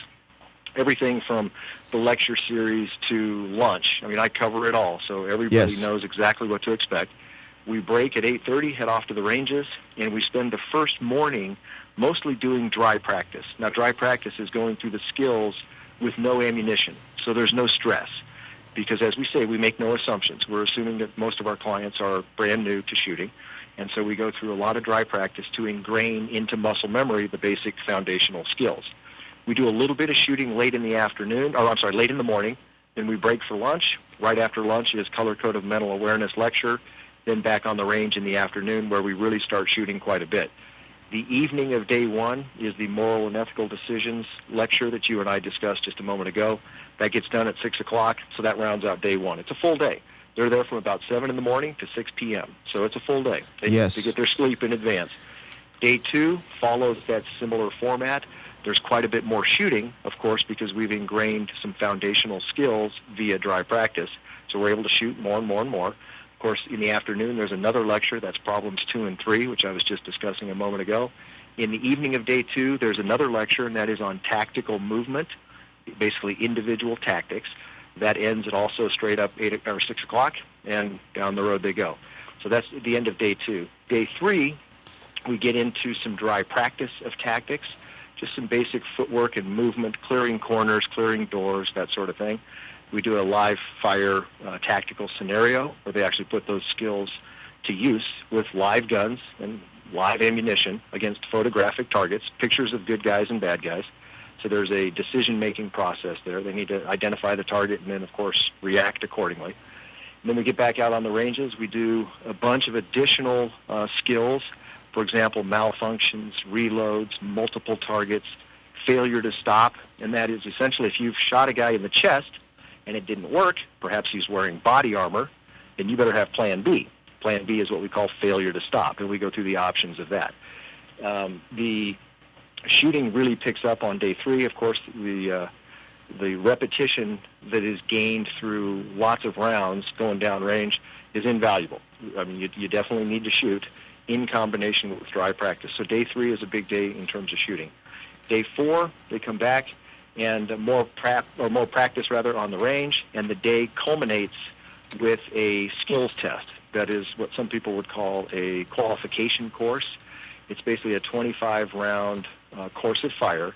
Everything from the lecture series to lunch. I mean, I cover it all, so everybody knows exactly what to expect. We break at 8:30, head off to the ranges, and we spend the first morning mostly doing dry practice. Now, dry practice is going through the skills with no ammunition, so there's no stress. Because, as we say, we make no assumptions. We're assuming that most of our clients are brand new to shooting, and so we go through a lot of dry practice to ingrain into muscle memory the basic foundational skills. We do a little bit of shooting late in the late in the morning. Then we break for lunch. Right after lunch is Color Code of Mental Awareness lecture. Then back on the range in the afternoon where we really start shooting quite a bit. The evening of day 1 is the Moral and Ethical Decisions lecture that you and I discussed just a moment ago. That gets done at 6 o'clock, so that rounds out day 1. It's a full day. They're there from about 7 in the morning to 6 p.m., so it's a full day. They need to get their sleep in advance. Day 2 follows that similar format. There's quite a bit more shooting, of course, because we've ingrained some foundational skills via dry practice, so we're able to shoot more and more and more. Of course, in the afternoon, there's another lecture. That's problems 2 and 3, which I was just discussing a moment ago. In the evening of day 2, there's another lecture, and that is on tactical movement, basically individual tactics. That ends at also straight up 6 o'clock, and down the road they go. So that's the end of day 2. Day 3, we get into some dry practice of tactics, just some basic footwork and movement, clearing corners, clearing doors, that sort of thing. We do a live fire tactical scenario where they actually put those skills to use with live guns and live ammunition against photographic targets, pictures of good guys and bad guys. So there's a decision-making process there. They need to identify the target and then, of course, react accordingly. And then we get back out on the ranges. We do a bunch of additional skills. For example, malfunctions, reloads, multiple targets, failure to stop. And that is essentially if you've shot a guy in the chest and it didn't work, perhaps he's wearing body armor, then you better have Plan B. Plan B is what we call failure to stop, and we go through the options of that. The shooting really picks up on day 3. Of course, the repetition that is gained through lots of rounds going down range is invaluable. I mean, you definitely need to shoot in combination with dry practice. So day 3 is a big day in terms of shooting. Day 4, they come back and more practice on the range, and the day culminates with a skills test. That is what some people would call a qualification course. It's basically a 25-round course of fire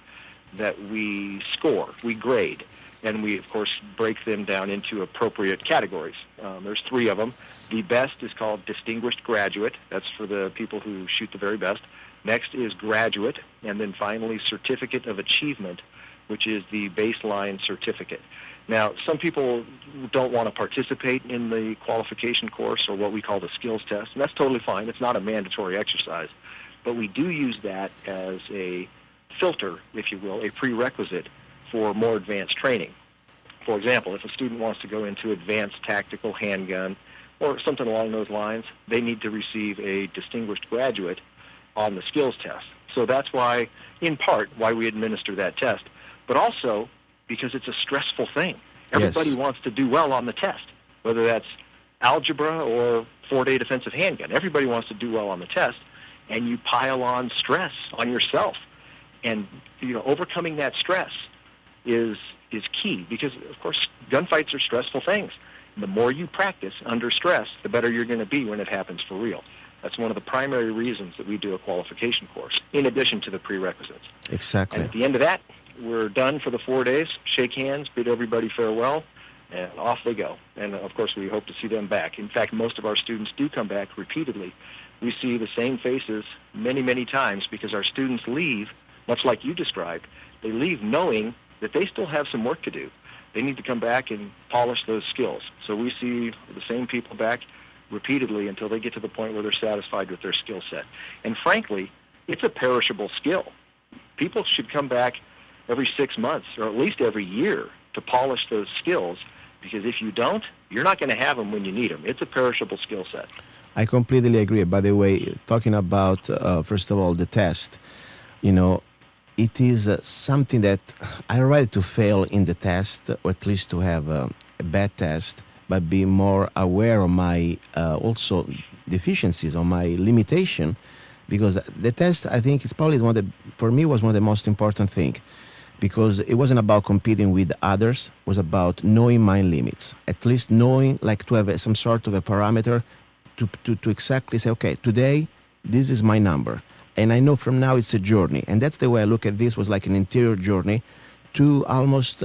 that we score, we grade, and we, of course, break them down into appropriate categories. There's 3 of them. The best is called Distinguished Graduate. That's for the people who shoot the very best. Next is Graduate, and then finally Certificate of Achievement, which is the baseline certificate. Now, some people don't want to participate in the qualification course or what we call the skills test, and that's totally fine. It's not a mandatory exercise. But we do use that as a filter, if you will, a prerequisite for more advanced training. For example, if a student wants to go into advanced tactical handgun or something along those lines, they need to receive a distinguished graduate on the skills test. So that's why, in part, why we administer that test, but also because it's a stressful thing. Everybody wants to do well on the test, whether that's algebra or four-day defensive handgun. Everybody wants to do well on the test, and you pile on stress on yourself. And, overcoming that stress is key because, of course, gunfights are stressful things. And the more you practice under stress, the better you're going to be when it happens for real. That's one of the primary reasons that we do a qualification course, in addition to the prerequisites. Exactly. And at the end of that, we're done for the 4 days, shake hands, bid everybody farewell, and off they go. And, of course, we hope to see them back. In fact, most of our students do come back repeatedly. We see the same faces many, many times because our students leave, much like you described, they leave knowing that they still have some work to do. They need to come back and polish those skills. So we see the same people back repeatedly until they get to the point where they're satisfied with their skill set. And frankly, it's a perishable skill. People should come back every 6 months or at least every year to polish those skills because if you don't, you're not going to have them when you need them. It's a perishable skill set. I completely agree. By the way, talking about, first of all, the test, it is something that I rather to fail in the test or at least to have a bad test, but be more aware of my also deficiencies, or my limitation, because the test, I think, is probably for me, was one of the most important things, because it wasn't about competing with others, it was about knowing my limits, at least knowing, like to have some sort of a parameter to exactly say, okay, today, this is my number. And I know from now it's a journey. And that's the way I look at this, was like an interior journey to almost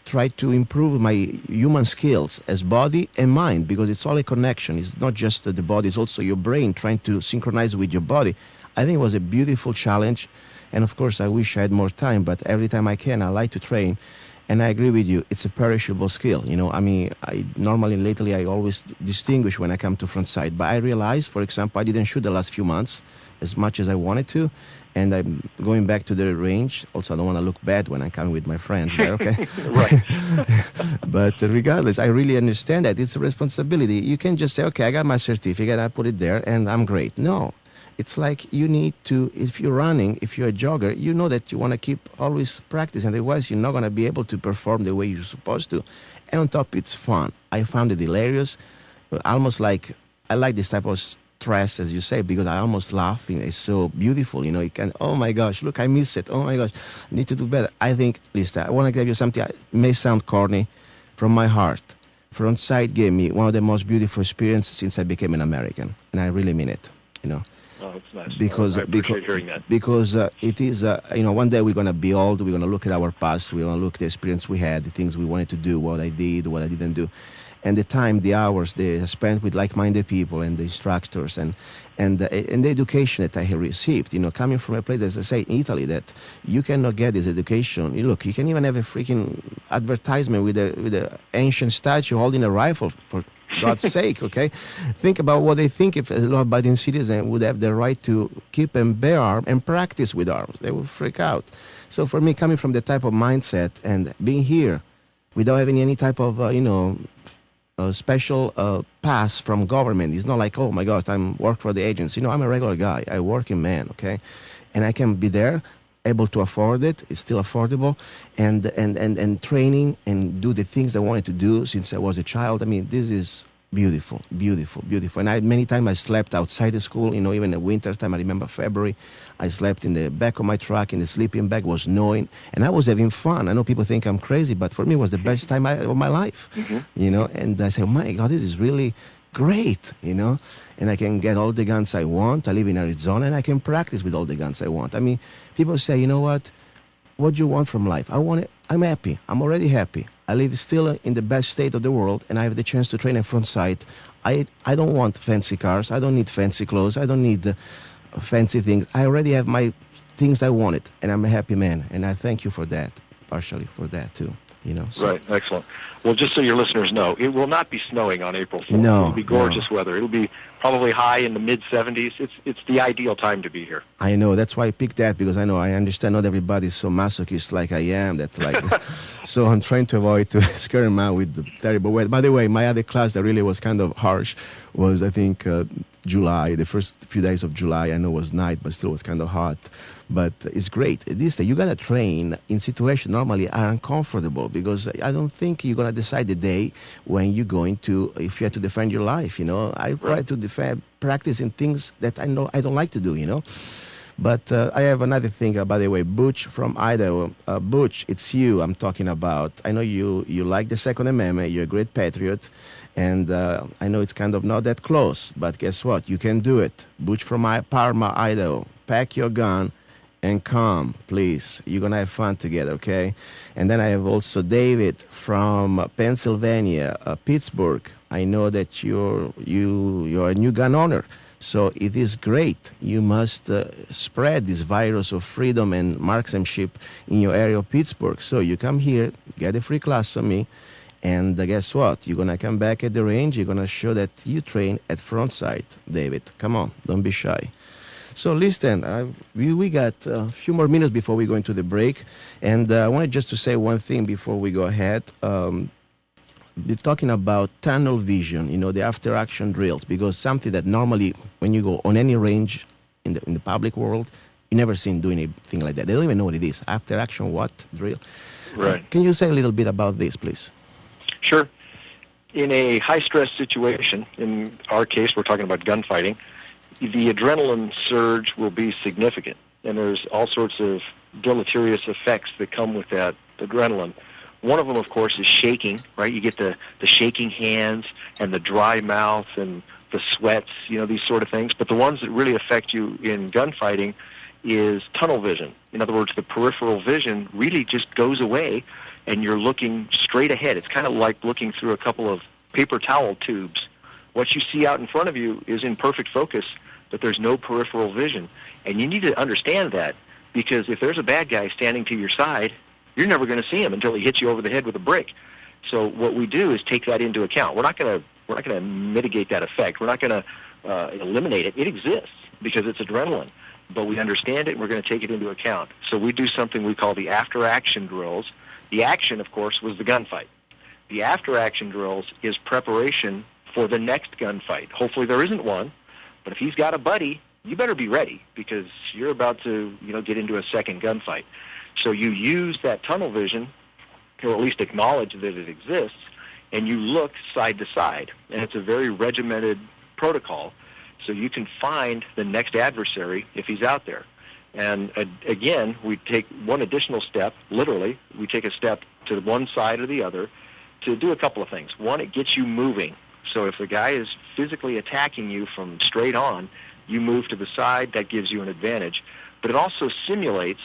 try to improve my human skills as body and mind, because it's all a connection. It's not just the body, it's also your brain trying to synchronize with your body. I think it was a beautiful challenge. And of course, I wish I had more time, but every time I can, I like to train. And I agree with you, it's a perishable skill. I normally, lately, I always distinguish when I come to Frontsight. But I realized, for example, I didn't shoot the last few months as much as I wanted to. And I'm going back to the range. Also, I don't want to look bad when I'm coming with my friends there, okay? Right. But regardless, I really understand that it's a responsibility. You can just say, okay, I got my certificate, I put it there, and I'm great. No. It's like you need to, if you're running, if you're a jogger, you know that you want to keep always practicing. Otherwise, you're not going to be able to perform the way you're supposed to. And on top, it's fun. I found it hilarious. Almost like, I like this type of stress, as you say, because I almost laugh. It's so beautiful. You can, oh my gosh, look, I miss it. Oh my gosh, I need to do better. I think, Lisa, I want to give you something. It may sound corny from my heart. Frontsight gave me one of the most beautiful experiences since I became an American. And I really mean it, Oh, it's nice. Because I appreciate hearing that. Because it is, one day we're going to be old, we're going to look at our past, we're going to look at the experience we had, the things we wanted to do, what I did, what I didn't do. And the time, the hours they spent with like-minded people and the instructors and the education that I have received, coming from a place, as I say, in Italy, that you cannot get this education. Look, you can even have a freaking advertisement with a ancient statue holding a rifle, for God's sake, okay? Think about what they think if a law-abiding citizen would have the right to keep and bear arms and practice with arms. They would freak out. So for me, coming from the type of mindset and being here without having any type of, special pass from government, it's not like, oh my gosh, I'm work for the agency. I'm a regular guy. I working man, okay? And I can be there, able to afford it. It's still affordable, and training and do the things I wanted to do since I was a child. I mean, this is beautiful, beautiful, beautiful. And many times I slept outside the school, even in the winter time. I remember February, I slept in the back of my truck, in the sleeping bag, was snowing, and I was having fun. I know people think I'm crazy, but for me it was the best time of my life, and I said, oh my God, this is really great, and I can get all the guns I want. I live in Arizona, and I can practice with all the guns I want. I mean, people say, you know what do you want from life? I'm happy. I'm already happy. I live still in the best state of the world, and I have the chance to train at Frontsight. I don't want fancy cars. I don't need fancy clothes. I don't need fancy things. I already have my things I wanted, and I'm a happy man, and I thank you for that, partially for that too. So. Right, excellent. Well, just so your listeners know, it will not be snowing on April 4th. No, It'll be gorgeous weather. It'll be probably high in the mid-70s. It's the ideal time to be here. I know. That's why I picked that, because I understand not everybody's so masochist like I am. So I'm trying to avoid to scare them out with the terrible weather. By the way, my other class that really was kind of harsh was, I think, July. The first few days of July, I know it was night, but still was kind of hot. But it's great. This day, you got to train in situations normally are uncomfortable, because I don't think you're going to decide the day when you're going to, if you have to defend your life, I try to practice in things that I know I don't like to do, But I have another thing, by the way, Butch from Idaho. Butch, it's you I'm talking about. I know you like the Second Amendment. You're a great patriot. And I know it's kind of not that close, but guess what? You can do it. Butch from Parma, Idaho. Pack your gun and come, please. You're going to have fun together, okay? And then I have also David from Pennsylvania, Pittsburgh. I know that you're a new gun owner. So it is great. You must spread this virus of freedom and marksmanship in your area of Pittsburgh. So you come here, get a free class on me, and guess what? You're going to come back at the range. You're going to show that you train at Frontsight, David. Come on, don't be shy. So listen, we got a few more minutes before we go into the break. And I wanted just to say one thing before we go ahead. We're talking about tunnel vision, the after-action drills, because something that normally when you go on any range in the public world, you never seen doing anything like that. They don't even know what it is. After-action what? Drill. Right. Can you say a little bit about this, please? Sure. In a high-stress situation, in our case, we're talking about gunfighting, the adrenaline surge will be significant, and there's all sorts of deleterious effects that come with that adrenaline. One of them, of course, is shaking, right? You get the shaking hands and the dry mouth and the sweats, these sort of things. But the ones that really affect you in gunfighting is tunnel vision. In other words, the peripheral vision really just goes away, and you're looking straight ahead. It's kind of like looking through a couple of paper towel tubes. What you see out in front of you is in perfect focus, but there's no peripheral vision. And you need to understand that, because if there's a bad guy standing to your side, you're never going to see him until he hits you over the head with a brick. So what we do is take that into account. We're not going to mitigate that effect. We're not going to eliminate it. It exists because it's adrenaline, but we understand it, and we're going to take it into account. So we do something we call the after-action drills. The action, of course, was the gunfight. The after-action drills is preparation for the next gunfight. Hopefully there isn't one, but if he's got a buddy, you better be ready, because you're about to, get into a second gunfight. So you use that tunnel vision, or at least acknowledge that it exists, and you look side to side. And it's a very regimented protocol, so you can find the next adversary if he's out there. And again, we take one additional step, literally. We take a step to one side or the other to do a couple of things. One, it gets you moving. So if the guy is physically attacking you from straight on, you move to the side. That gives you an advantage. But it also simulates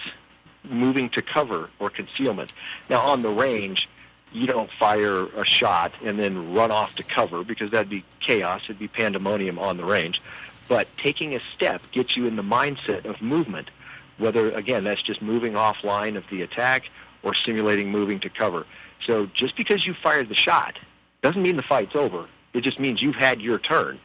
moving to cover or concealment. Now, on the range, you don't fire a shot and then run off to cover, because that'd be chaos. It'd be pandemonium on the range. But taking a step gets you in the mindset of movement, whether, again, that's just moving offline of the attack or simulating moving to cover. So just because you fired the shot doesn't mean the fight's over. It just means you've had your turn,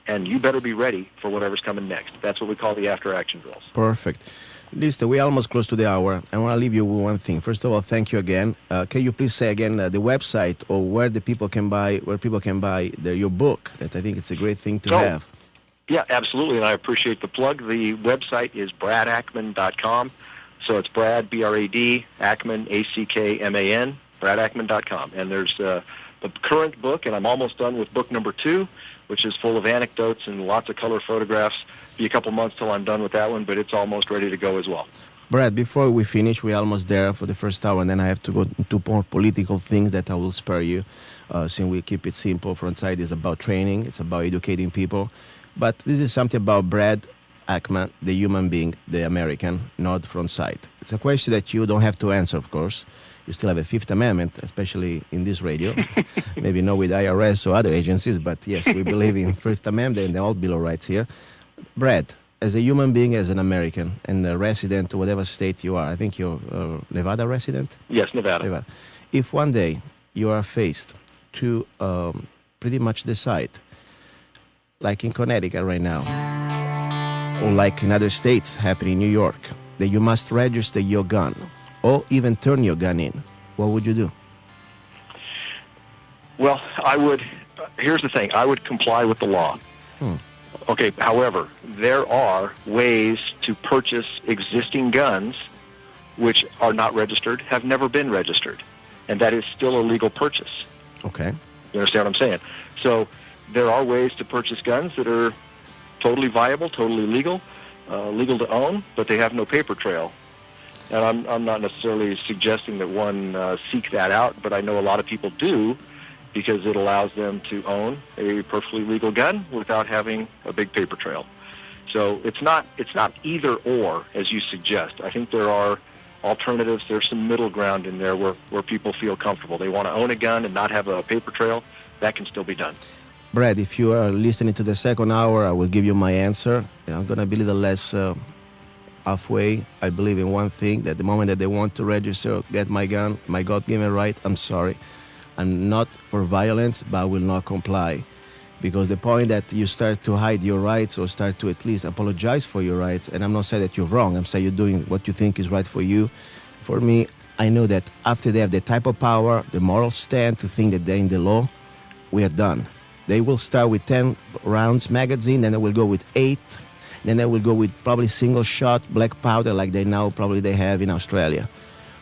and you better be ready for whatever's coming next. That's what we call the after-action drills. Perfect. Listen, we're almost close to the hour. I want to leave you with one thing. First of all, thank you again. Can you please say again the website or where people can buy your book? That I think it's a great thing to have. Yeah, absolutely, and I appreciate the plug. The website is bradackman.com. So it's Brad, B-R-A-D, Ackman, A-C-K-M-A-N, bradackman.com. And there's the current book, and I'm almost done with book number 2, which is full of anecdotes and lots of color photographs. Be a couple months till I'm done with that one, but it's almost ready to go as well. Brad, before we finish, we're almost there for the first hour, and then I have to go into more political things that I will spare you, since we keep it simple. Frontsight is about training. It's about educating people. But this is something about Brad Ackman, the human being, the American, not Frontsight. It's a question that you don't have to answer, of course. You still have a Fifth Amendment, especially in this radio. Maybe not with IRS or other agencies, but yes, we believe in Fifth Amendment and all Bill of Rights here. Brad, as a human being, as an American, and a resident of whatever state you are, I think you're a Nevada resident? Yes, Nevada. if one day you are faced to pretty much decide, like in Connecticut right now, or like in other states happening in New York, that you must register your gun or even turn your gun in, what would you do? Well, here's the thing, I would comply with the law. Okay, however, there are ways to purchase existing guns which are not registered, have never been registered, and that is still a legal purchase. Okay. You understand what I'm saying? So there are ways to purchase guns that are totally viable, totally legal, legal to own, but they have no paper trail. And I'm not necessarily suggesting that one seek that out, but I know a lot of people do, because it allows them to own a perfectly legal gun without having a big paper trail. So it's not either or, as you suggest. I think there are alternatives. There's some middle ground in there where people feel comfortable. They want to own a gun and not have a paper trail. That can still be done. Brad, if you are listening to the second hour, I will give you my answer. I'm going to be a little less halfway. I believe in one thing, that the moment that they want to register, get my gun, my God-given right, I'm sorry. I'm not for violence, but I will not comply. Because the point that you start to hide your rights or start to at least apologize for your rights, and I'm not saying that you're wrong, I'm saying you're doing what you think is right for you. For me, I know that after they have the type of power, the moral stand to think that they're in the law, we are done. They will start with 10 rounds magazine, then they will go with 8, then they will go with probably single shot black powder like they have in Australia.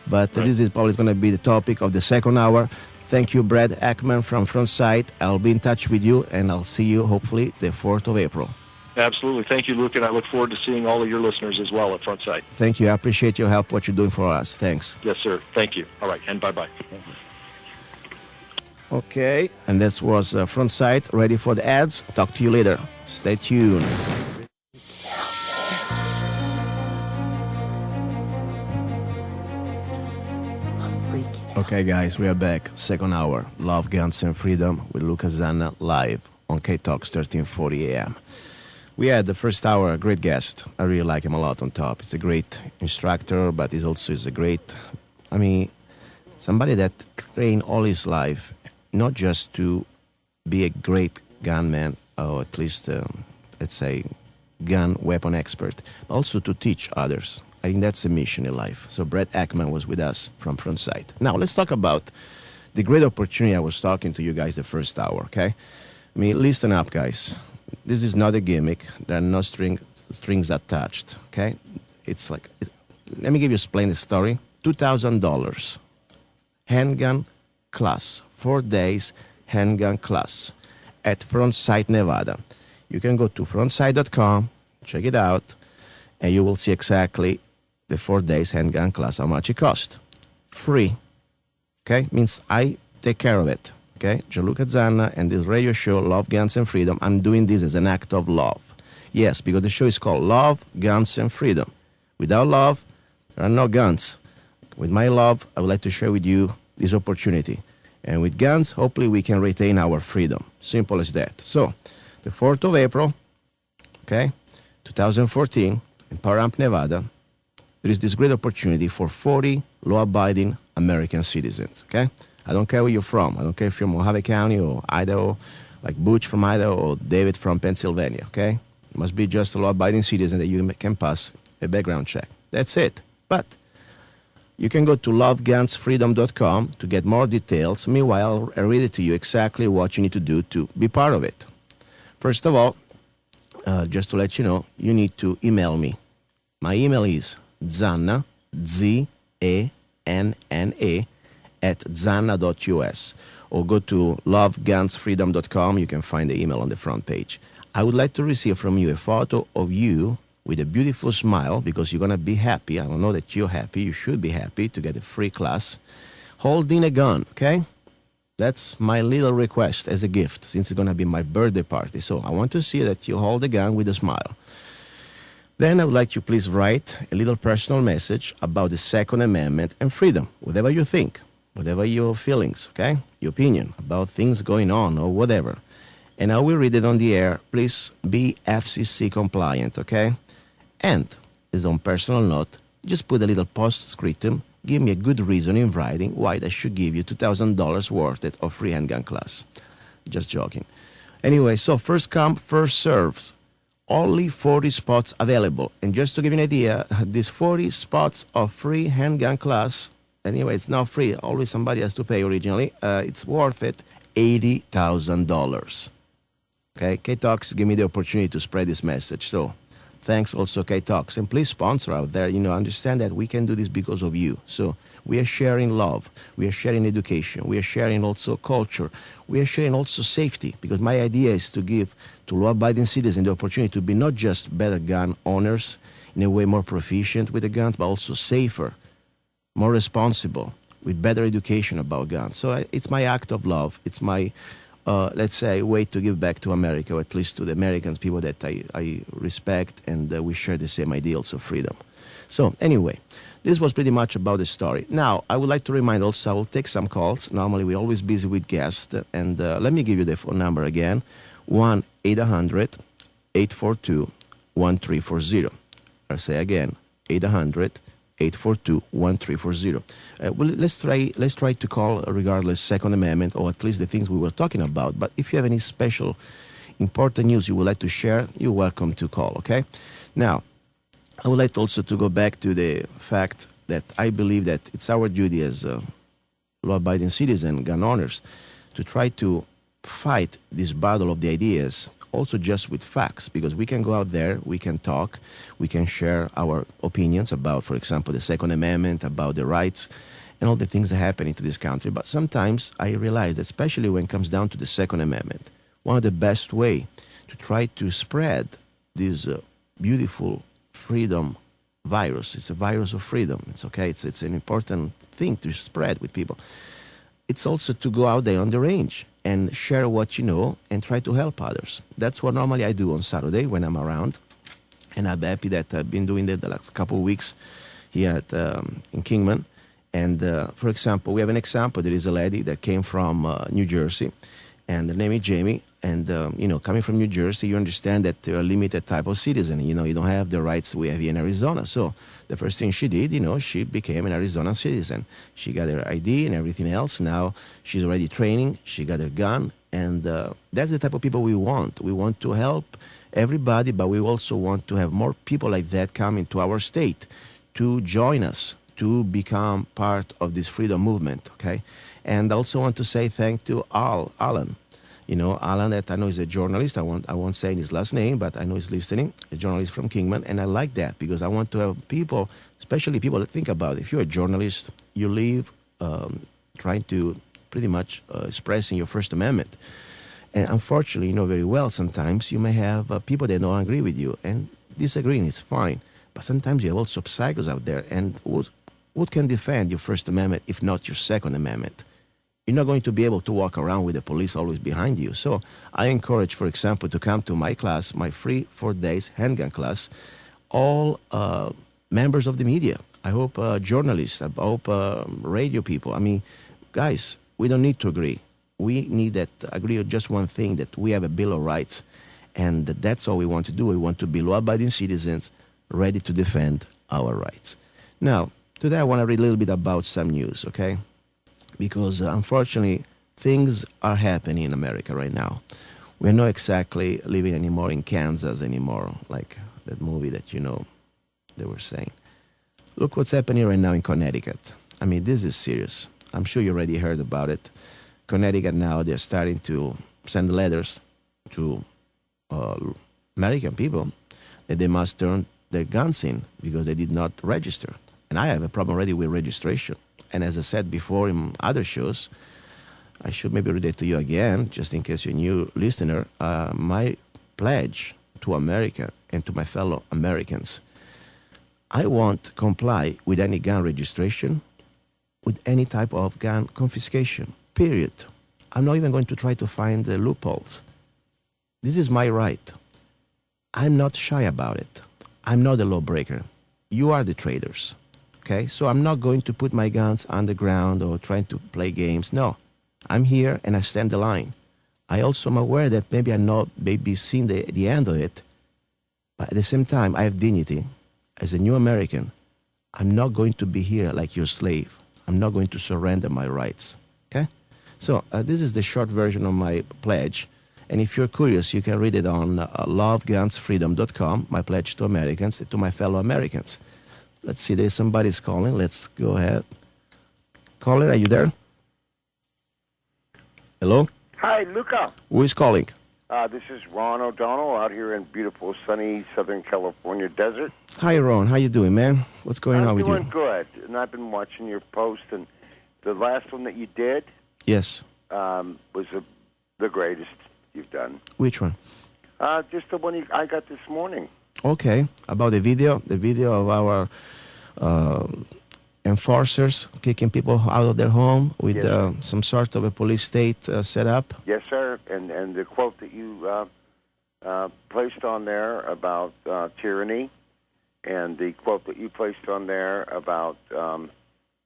But this is probably going to be the topic of the second hour. Thank you, Brad Ackman from Frontsight. I'll be in touch with you, and I'll see you hopefully the 4th of April. Absolutely. Thank you, Luke, and I look forward to seeing all of your listeners as well at Frontsight. Thank you. I appreciate your help, what you're doing for us. Thanks. Yes, sir. Thank you. All right, and bye-bye. Okay, and this was Frontsight, ready for the ads. Talk to you later. Stay tuned. Okay, guys, we are back. Second hour, Love, Guns, and Freedom with Luca Zanna live on K-Talks 1340 AM. We had the first hour a great guest. I really like him a lot on top. He's a great instructor, but he's also a great, somebody that trained all his life, not just to be a great gunman, or at least, let's say, gun weapon expert, but also to teach others. I think that's a mission in life. So Brad Ackman was with us from Frontsight. Now, let's talk about the great opportunity I was talking to you guys the first hour, okay? Listen up, guys. This is not a gimmick. There are no strings attached, okay? It's like, let me explain the story. $2,000 handgun class, 4 days handgun class at Frontsight Nevada. You can go to frontsight.com, check it out, and you will see exactly the 4 days handgun class, how much it costs. Free, okay? Means I take care of it, okay? Gianluca Zanna and this radio show, Love, Guns, and Freedom, I'm doing this as an act of love. Yes, because the show is called Love, Guns, and Freedom. Without love, there are no guns. With my love, I would like to share with you this opportunity. And with guns, hopefully we can retain our freedom. Simple as that. So, the 4th of April, okay, 2014, in Firearms Nevada, there is this great opportunity for 40 law-abiding American citizens, okay? I don't care where you're from. I don't care if you're from Mojave County or Idaho, like Butch from Idaho or David from Pennsylvania, okay? You must be just a law-abiding citizen that you can pass a background check. That's it. But you can go to lovegunsfreedom.com to get more details. Meanwhile, I'll read it to you exactly what you need to do to be part of it. First of all, just to let you know, you need to email me. My email is Zanna, Z-A-N-N-A, @zanna.us. Or go to lovegunsfreedom.com. You can find the email on the front page. I would like to receive from you a photo of you with a beautiful smile, because you're going to be happy. I don't know that you're happy. You should be happy to get a free class. Holding a gun, okay? That's my little request as a gift, since it's going to be my birthday party. So I want to see that you hold the gun with a smile. Then I would like you please write a little personal message about the Second Amendment and freedom, whatever you think, whatever your feelings, okay? Your opinion about things going on or whatever. And I will read it on the air. Please be FCC compliant, okay? And, as on personal note, just put a little postscriptum give me a good reason in writing why I should give you $2,000 worth of free handgun class. Just joking. Anyway, so first come, first serves. Only 40 spots available. And just to give you an idea, these 40 spots of free handgun class, anyway, it's not free. Always somebody has to pay originally. It's worth it, $80,000. Okay, K-Talks give me the opportunity to spread this message. So thanks also K-Talks. And please sponsor out there. Understand that we can do this because of you. So we are sharing love. We are sharing education. We are sharing also culture. We are sharing also safety, because my idea is to give to law-abiding citizens the opportunity to be not just better gun owners, in a way more proficient with the guns, but also safer, more responsible, with better education about guns. So it's my act of love. It's my, let's say, way to give back to America, or at least to the Americans, people that I respect, and we share the same ideals of freedom. So anyway, this was pretty much about the story. Now, I would like to remind also, I will take some calls. Normally, we're always busy with guests. And let me give you the phone number again, 1-800-842-1340. I'll say again, 800-842-1340. Well, let's try to call regardless Second Amendment, or at least the things we were talking about. But if you have any special important news you would like to share, you're welcome to call, okay? Now, I would like also to go back to the fact that I believe that it's our duty as law-abiding citizens, gun owners, to try to fight this battle of the ideas, also just with facts, because we can go out there, we can talk, we can share our opinions about, for example, the Second Amendment, about the rights, and all the things that happen into this country. But sometimes I realize that, especially when it comes down to the Second Amendment, one of the best way to try to spread this beautiful freedom virus. It's a virus of freedom. It's okay. It's an important thing to spread with people. It's also to go out there on the range and share what you know and try to help others. That's what normally I do on Saturday when I'm around. And I'm happy that I've been doing that the last couple of weeks here in Kingman. And for example, we have an example. There is a lady that came from New Jersey, and her name is Jamie. And, coming from New Jersey, you understand that you're a limited type of citizen. You don't have the rights we have here in Arizona. So the first thing she did, she became an Arizona citizen. She got her ID and everything else. Now she's already training. She got her gun. And that's the type of people we want. We want to help everybody, but we also want to have more people like that come into our state to join us, to become part of this freedom movement, okay? And I also want to say thank to Alan. Alan, that I know is a journalist. I won't say his last name, but I know he's listening, a journalist from Kingman. And I like that because I want to have people, especially people that think about it. If you're a journalist, you live trying to pretty much expressing your First Amendment. And unfortunately, very well, sometimes you may have people that don't agree with you. And disagreeing is fine. But sometimes you have also psychos out there. And what can defend your First Amendment if not your Second Amendment? You're not going to be able to walk around with the police always behind you. So I encourage, for example, to come to my class, my free 4 days handgun class, all members of the media. I hope journalists, I hope radio people. I mean, guys, we don't need to agree. We need to agree on just one thing, that we have a Bill of Rights. And that's all we want to do. We want to be law-abiding citizens ready to defend our rights. Now, today I want to read a little bit about some news, okay? Because unfortunately, things are happening in America right now. We're not exactly living anymore in Kansas anymore, like that movie that they were saying. Look what's happening right now in Connecticut. I mean, this is serious. I'm sure you already heard about it. Connecticut now, they're starting to send letters to American people that they must turn their guns in because they did not register. And I have a problem already with registration. And as I said before in other shows, I should maybe read it to you again, just in case you're a new listener. My pledge to America and to my fellow Americans, I won't comply with any gun registration, with any type of gun confiscation, period. I'm not even going to try to find the loopholes. This is my right. I'm not shy about it. I'm not a lawbreaker. You are the traders. Okay, so I'm not going to put my guns on the ground or trying to play games. No, I'm here and I stand the line. I also am aware that maybe I'm not seeing the end of it, but at the same time, I have dignity. As a new American, I'm not going to be here like your slave. I'm not going to surrender my rights. Okay? So this is the short version of my pledge. And if you're curious, you can read it on lovegunsfreedom.com, my pledge to Americans, to my fellow Americans. Let's see, there's somebody's calling. Let's go ahead. Caller, are you there? Hello? Hi, Luca. Who is calling? This is Ron O'Donnell out here in beautiful, sunny Southern California desert. Hi, Ron. How you doing, man? What's going on with you? I'm doing good, and I've been watching your post, and the last one that you did Yes. was the greatest you've done. Which one? Just the one I got this morning. Okay. About the video of our enforcers kicking people out of their home with Yes. some sort of a police state set up. Yes, sir. And the quote that you placed on there about tyranny, and the quote that you placed on there about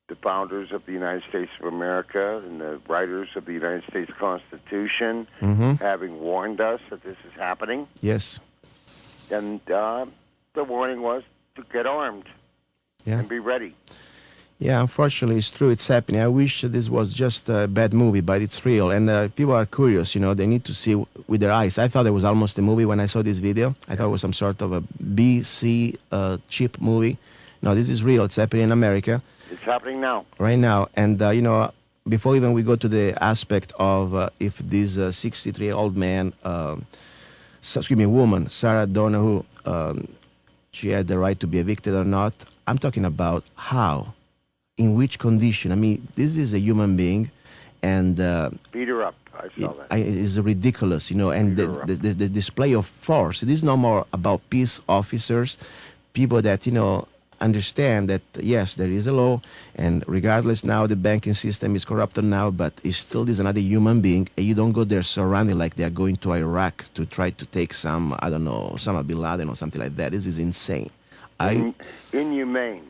the founders of the United States of America and the writers of the United States Constitution having warned us that this is happening. Yes. And the warning was to get armed and be ready. Yeah, unfortunately, it's true. It's happening. I wish this was just a bad movie, but it's real. And people are curious, they need to see with their eyes. I thought it was almost a movie when I saw this video. I thought it was some sort of a B-C cheap movie. No, this is real. It's happening in America. It's happening now. Right now. And, before even we go to the aspect of if this 63-year-old man, woman, Sarah Donahue, she had the right to be evicted or not, I'm talking about how. In which condition? I mean, this is a human being, and beat her up. I saw that. It's ridiculous, and the display of force. It is no more about peace officers, people that understand that yes, there is a law, and regardless now the banking system is corrupted now, but it still is another human being, and you don't go there surrounded like they are going to Iraq to try to take some, I don't know, Osama bin Laden or something like that. This is insane. Inhumane.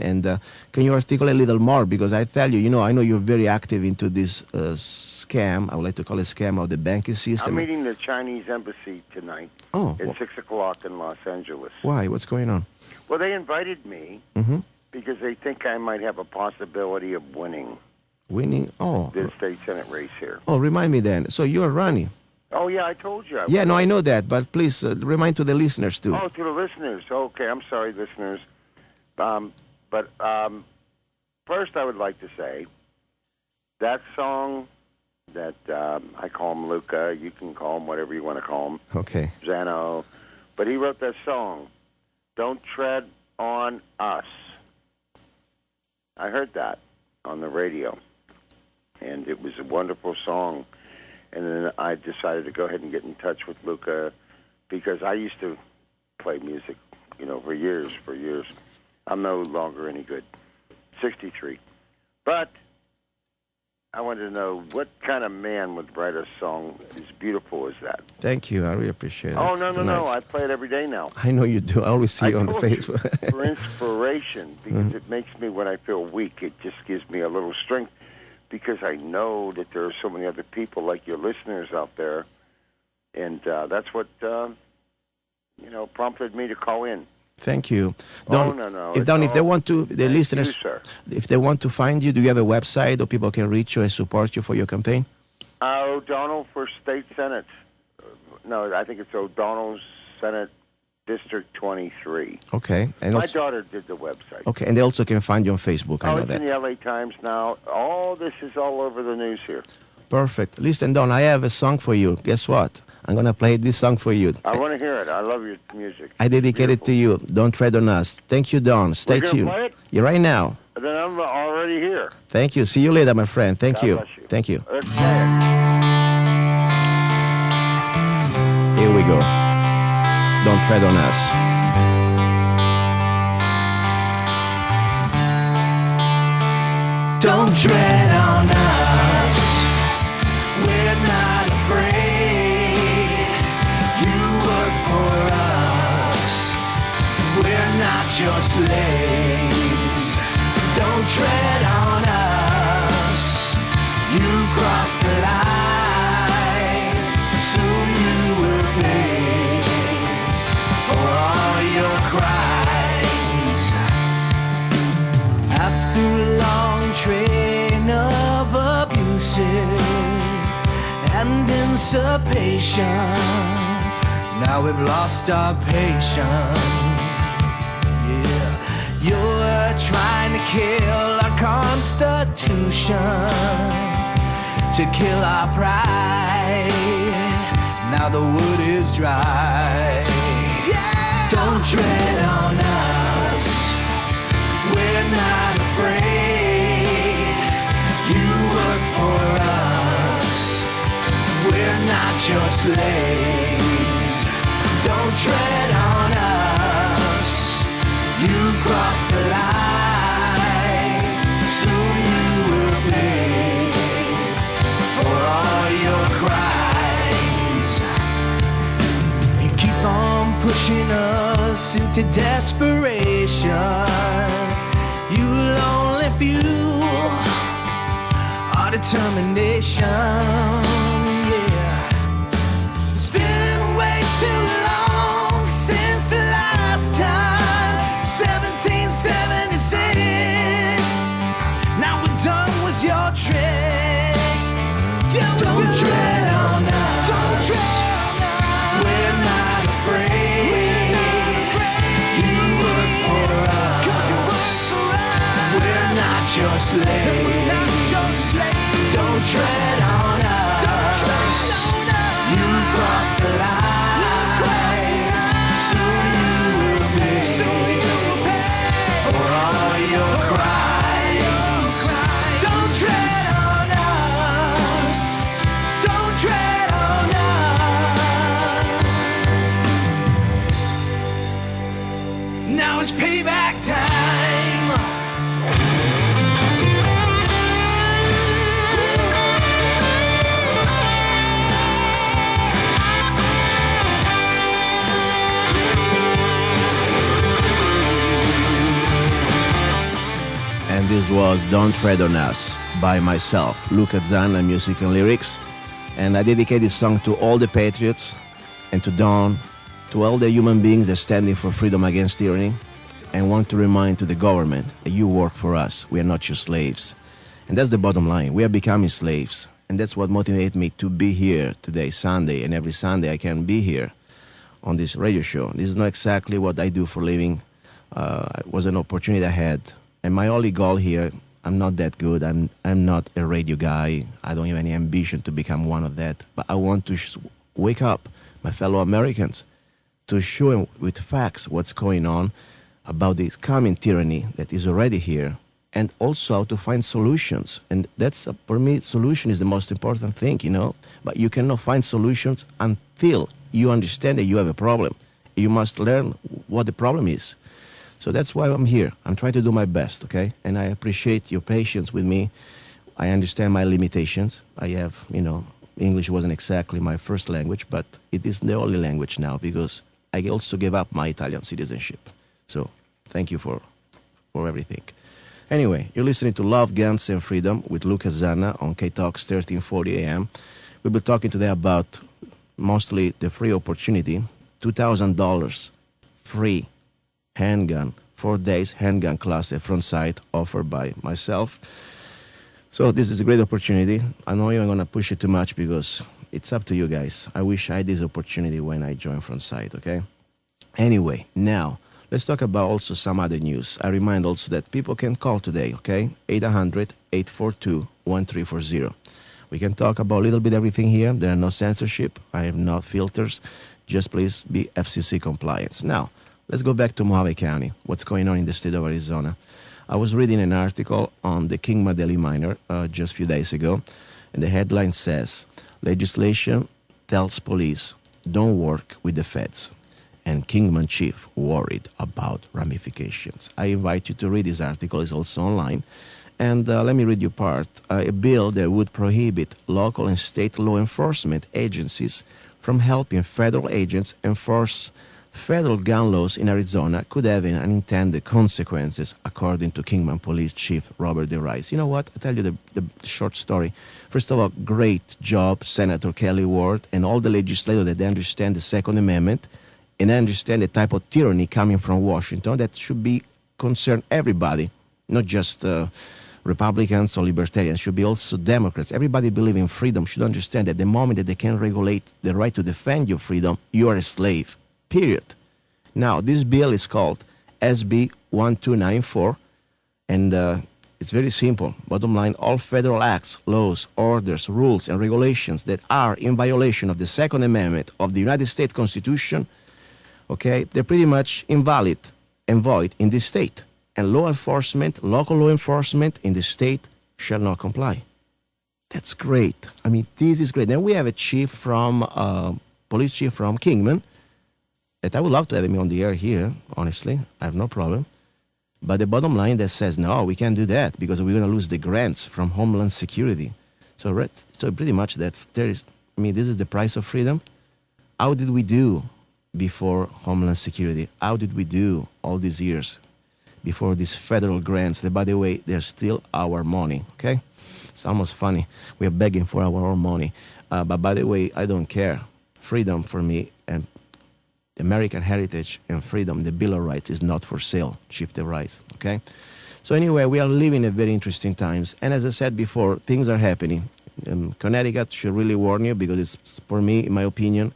And can you articulate a little more? Because I tell you, I know you're very active into this scam. I would like to call it scam of the banking system. I'm meeting the Chinese embassy tonight at 6 o'clock in Los Angeles. Why? What's going on? Well, they invited me because they think I might have a possibility of winning. Winning? Oh. The state senate race here. Oh, remind me then. So you're running. Oh, yeah, I told you. I know that, but please remind to the listeners, too. Oh, to the listeners. Okay, I'm sorry, listeners. But first I would like to say that song that I call him Luca, you can call him whatever you want to call him. Okay. Zanna. But he wrote that song, Don't Tread on Us. I heard that on the radio, and it was a wonderful song. And then I decided to go ahead and get in touch with Luca because I used to play music, for years. I'm no longer any good. 63. But I wanted to know what kind of man would write a song as beautiful as that. Thank you. I really appreciate it. Oh, no. I play it every day now. I know you do. I always see you on the Facebook. For inspiration, because it makes me, when I feel weak, it just gives me a little strength. Because I know that there are so many other people like your listeners out there, and that's what prompted me to call in. Thank you. No. If they want to, the listeners, if they want to find you, do you have a website or people can reach you and support you for your campaign? O'Donnell for State Senate. No, I think it's O'Donnell's Senate District 23. Okay. And my daughter did the website. Okay, and they also can find you on Facebook. I know it's that. in the LA Times now. All this is all over the news here. Perfect. Listen, Don, I have a song for you. Guess what? I'm going to play this song for you. I want to hear it. I love your music. I dedicate it to you. Don't tread on us. Thank you, Don. Stay tuned. Play it? Yeah, right now. Then I'm already here. Thank you. See you later, my friend. Thank God you. bless you. Thank you. Let's play it. Here we go. Don't tread on us. Don't tread on us. We're not afraid. You work for us. We're not your slaves. Don't tread on us. You crossed the line. Soon you will pay for all your crimes. anticipation. Now we've lost our patience. Yeah, you're trying to kill our constitution, to kill our pride. Now the wood is dry. Yeah. Don't tread on us. We're not afraid. You work for us. We're not your slaves. Don't tread on us. You crossed the line. Soon you will pay for all your crimes. You keep on pushing us into desperation. You'll only fuel our determination. Yeah, it's been way too long since the last time. 1776. Now we're done with your tricks. Don't tread on us. Don't tread on us. We're not afraid. You work for us. We're not your slaves. Don't tread on us. You crossed the line. Soon you will pay for all your crimes. Don't tread on us. Don't tread on us. Now it's payback time. And this was Don't Tread on Us by myself, Luca Zanna, music and lyrics. And I dedicate this song to all the patriots and to Don, to all the human beings that are standing for freedom against tyranny, and want to remind to the government that you work for us. We are not your slaves. And that's the bottom line. We are becoming slaves. And that's what motivates me to be here today, Sunday, and every Sunday I can be here on this radio show. This is not exactly what I do for a living. It was an opportunity I had. And my only goal here, I'm not that good. I'm not a radio guy. I don't have any ambition to become one of that. But I want to wake up my fellow Americans to show them with facts what's going on about this coming tyranny that is already here, and also how to find solutions. And that's, for me, solution is the most important thing, you know. But you cannot find solutions until you understand that you have a problem. You must learn what the problem is. So that's why I'm here. I'm trying to do my best, okay? And I appreciate your patience with me. I understand my limitations. I have, English wasn't exactly my first language, but it is the only language now because I also gave up my Italian citizenship. So thank you for everything. Anyway, you're listening to Love, Guns, and Freedom with Luca Zanna on K-Talks 1340 AM. We'll be talking today about mostly the free opportunity, $2,000 free handgun, 4 days handgun class at Frontsight offered by myself. So this is a great opportunity. I know you're going to push it too much because it's up to you guys. I wish I had this opportunity when I joined Frontsight, okay? Anyway, now, let's talk about also some other news. I remind also that people can call today, okay? 800-842-1340. We can talk about a little bit everything here. There are no censorship. I have no filters. Just please be FCC compliant. Now, let's go back to Mojave County. What's going on in the state of Arizona? I was reading an article on the Kingman Daily Miner just a few days ago, and the headline says, legislation tells police don't work with the feds, and Kingman chief worried about ramifications. I invite you to read this article. It's also online. And let me read you part. A bill that would prohibit local and state law enforcement agencies from helping federal agents enforce federal gun laws in Arizona could have unintended consequences, according to Kingman Police Chief Robert DeRice. You know what? I'll tell you the short story. First of all, great job, Senator Kelly Ward, and all the legislators that understand the Second Amendment and understand the type of tyranny coming from Washington that should be concern everybody, not just Republicans or libertarians, should be also Democrats. Everybody believe in freedom should understand that the moment that they can regulate the right to defend your freedom, you are a slave, period. Now, this bill is called SB 1294, and it's very simple. Bottom line, all federal acts, laws, orders, rules, and regulations that are in violation of the Second Amendment of the United States Constitution, okay, they're pretty much invalid and void in this state. And law enforcement, local law enforcement in the state shall not comply. That's great. I mean, this is great. Then we have a chief from, police chief from Kingman, that I would love to have him on the air here, honestly. I have no problem. But the bottom line that says, no, we can't do that because we're going to lose the grants from Homeland Security. So pretty much this is the price of freedom. How did we do before Homeland Security? How did we do all these years before these federal grants? That, by the way, they're still our money, okay? It's almost funny. We are begging for our own money. But by the way, I don't care. Freedom for me and American heritage and freedom, the Bill of Rights, is not for sale. Chief the rights, okay? So anyway, we are living in very interesting times. And as I said before, things are happening. Connecticut should really warn you because it's, for me, in my opinion,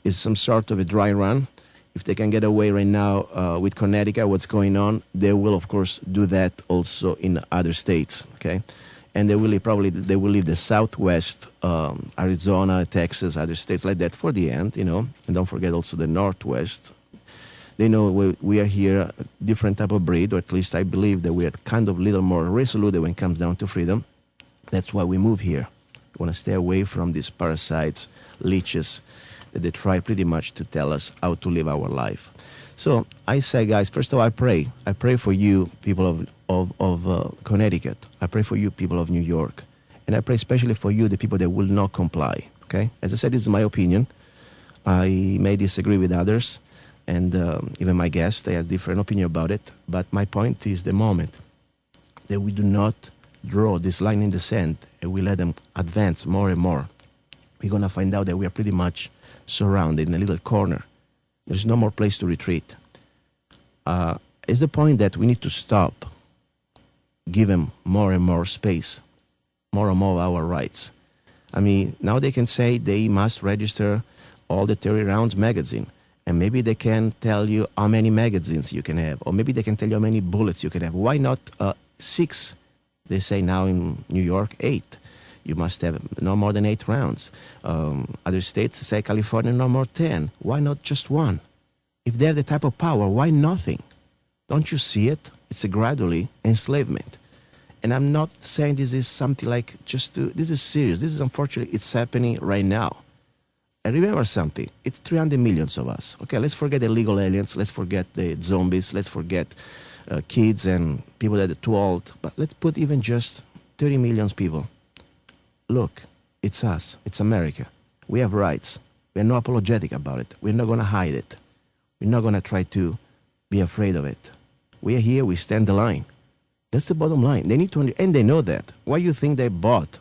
is some sort of a dry run. If they can get away right now with Connecticut, what's going on, they will, of course, do that also in other states, okay? And they will leave the Southwest, Arizona, Texas, other states like that for the end, And don't forget also the Northwest. They know we are here, a different type of breed, or at least I believe that we are kind of little more resolute when it comes down to freedom. That's why we move here. We want to stay away from these parasites, leeches, that they try pretty much to tell us how to live our life. So I say, guys, first of all, I pray. I pray for you, people of Connecticut. I pray for you, people of New York. And I pray especially for you, the people that will not comply, okay? As I said, this is my opinion. I may disagree with others, and even my guest, they have different opinion about it. But my point is the moment that we do not draw this line in the sand and we let them advance more and more, we're going to find out that we are pretty much surrounded in a little corner. There's no more place to retreat. It's the point that we need to stop, give them more and more space, more and more of our rights. I mean, now they can say they must register all the 30 rounds magazine, and maybe they can tell you how many magazines you can have, or maybe they can tell you how many bullets you can have. Why not 6? They say now in New York, 8. You must have no more than 8 rounds. Other states say California, no more 10. Why not just 1? If they have the type of power, why nothing? Don't you see it? It's a gradually enslavement. And I'm not saying this is something like this is serious. This is unfortunately, it's happening right now. And remember something, it's 300 million of us. Okay, let's forget the illegal aliens. Let's forget the zombies. Let's forget kids and people that are too old. But let's put even just 30 million people. Look, it's us. It's America. We have rights. We're not apologetic about it. We're not going to hide it. We're not going to try to be afraid of it. We are here. We stand the line. That's the bottom line. They need to and they know that. Why do you think they bought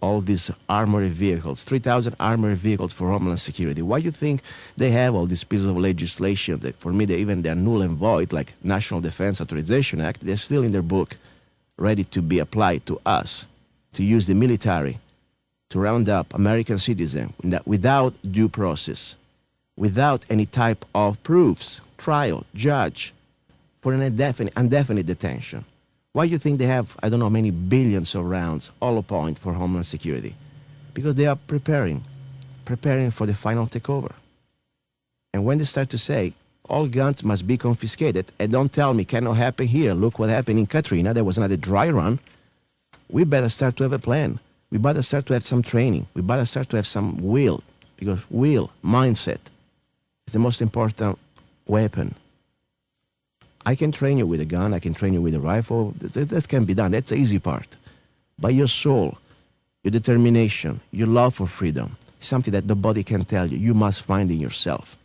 all these armored vehicles, 3,000 armored vehicles for Homeland Security? Why do you think they have all these pieces of legislation that, for me, they're null and void, like National Defense Authorization Act? They're still in their book, ready to be applied to us, to use the military to round up American citizens without due process, without any type of proofs, trial, judge, for an indefinite detention. Why do you think they have, I don't know, many billions of rounds, all a point for Homeland Security? Because they are preparing for the final takeover. And when they start to say, all guns must be confiscated, and don't tell me cannot happen here, look what happened in Katrina, there was another dry run, we better start to have a plan. We better start to have some training. We better start to have some will, because mindset, is the most important weapon. I can train you with a gun. I can train you with a rifle. That can be done. That's the easy part. But your soul, your determination, your love for freedom, is something that nobody can tell you. You must find in yourself.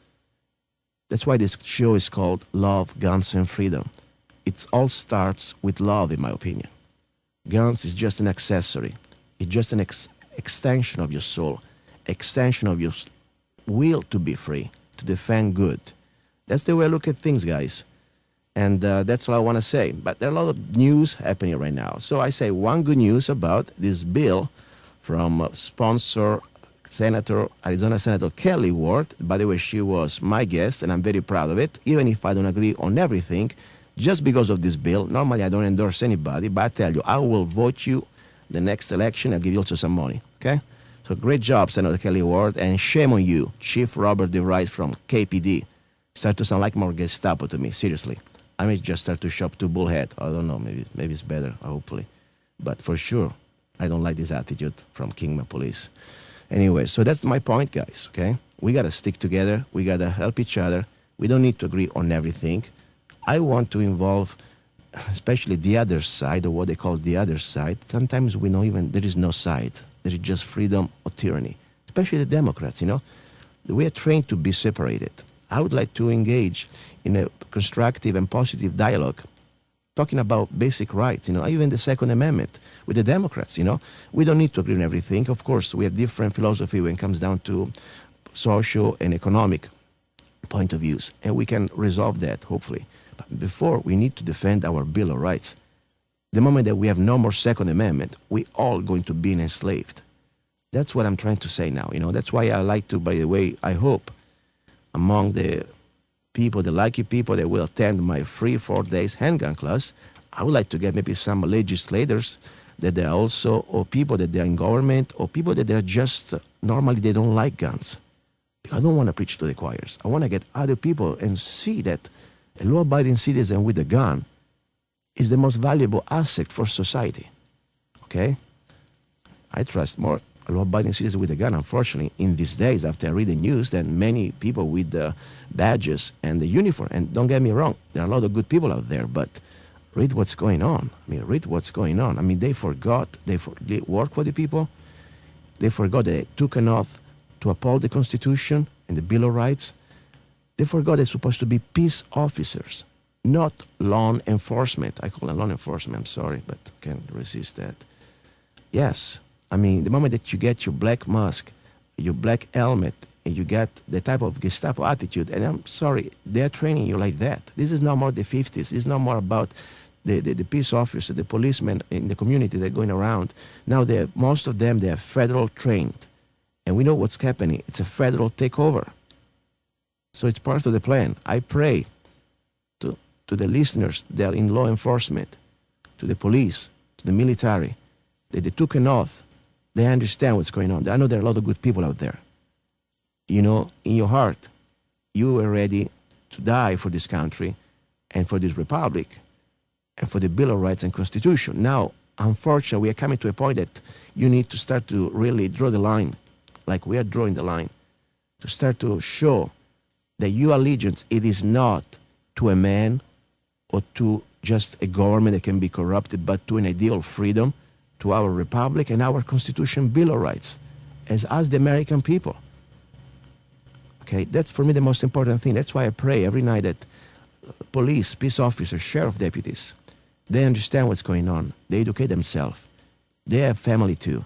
That's why this show is called Love, Guns, and Freedom. It all starts with love, in my opinion. Guns is just an accessory. It's just an extension of your soul, extension of your will to be free, to defend good. That's the way I look at things, guys. And that's all I want to say. But there are a lot of news happening right now. So I say one good news about this bill from sponsor Arizona Senator Kelly Ward. By the way, she was my guest, and I'm very proud of it, even if I don't agree on everything, just because of this bill. Normally, I don't endorse anybody, but I tell you, I will vote you the next election. I'll give you also some money, okay? So great job, Senator Kelly Ward, and shame on you, Chief Robert DeVright from KPD. Start to sound like more Gestapo to me, seriously. I may just start to shop to Bullhead. I don't know, maybe it's better, hopefully. But for sure, I don't like this attitude from Kingman Police. Anyway, so that's my point, guys, okay? We got to stick together. We got to help each other. We don't need to agree on everything. I want to involve, especially the other side, or what they call the other side. Sometimes we know even there is no side. There is just freedom or tyranny, especially the Democrats, you know. We are trained to be separated. I would like to engage in a constructive and positive dialogue, talking about basic rights, you know, even the Second Amendment with the Democrats, you know. We don't need to agree on everything. Of course, we have different philosophy when it comes down to social and economic point of views, and we can resolve that, hopefully. But before, we need to defend our Bill of Rights. The moment that we have no more Second Amendment, we all going to be enslaved. That's what I'm trying to say now, you know. That's why I like to, by the way, I hope among the people, the lucky people that will attend my free 4 days handgun class, I would like to get maybe some legislators that they are also, or people that they're in government, or people that they're just, normally they don't like guns. I don't want to preach to the choirs. I want to get other people and see that a law-abiding citizen with a gun is the most valuable asset for society. Okay? I trust more a law-abiding citizen with a gun, unfortunately, in these days, after I read the news, than many people with the badges and the uniform. And don't get me wrong, there are a lot of good people out there, but read what's going on. Read what's going on. They forgot, they work for the people. They forgot they took an oath to uphold the Constitution and the Bill of Rights. They forgot they're supposed to be peace officers, not law enforcement. I call it law enforcement, I'm sorry, but can't resist that. Yes, the moment that you get your black mask, your black helmet, and you get the type of Gestapo attitude, and I'm sorry, they're training you like that. This is no more the 50s. This is no more about the peace officer, the policemen in the community that are going around. Now, most of them, they are federal trained. And we know what's happening. It's a federal takeover. So it's part of the plan. I pray to the listeners that are in law enforcement, to the police, to the military, that they took an oath. They understand what's going on. I know there are a lot of good people out there. You know, in your heart, you were ready to die for this country and for this republic and for the Bill of Rights and Constitution. Now, unfortunately, we are coming to a point that you need to start to really draw the line, like we are drawing the line, to start to show that your allegiance, it is not to a man or to just a government that can be corrupted, but to an ideal freedom, to our republic and our Constitution Bill of Rights, as us, the American people. Okay, that's for me the most important thing. That's why I pray every night that police, peace officers, sheriff deputies, they understand what's going on. They educate themselves. They have family too.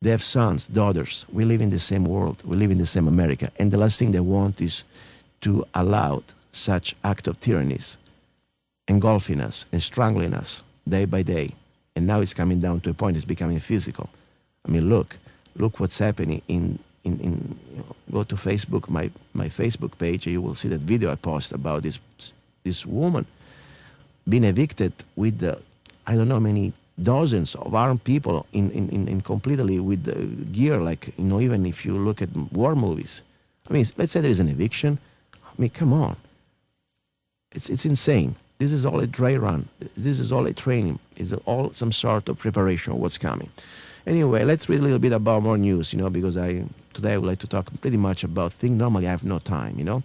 They have sons, daughters. We live in the same world. We live in the same America. And the last thing they want is to allow such act of tyrannies engulfing us and strangling us day by day. And now it's coming down to a point, it's becoming physical. Look what's happening go to Facebook, my Facebook page, and you will see that video I post about this woman being evicted with I don't know how many dozens of armed people in completely with the gear, like, even if you look at war movies. Let's say there is an eviction. Come on. It's insane. This is all a dry run. This is all a training. It's all some sort of preparation of what's coming. Anyway, let's read a little bit about more news, because today I would like to talk pretty much about things. Normally I have no time,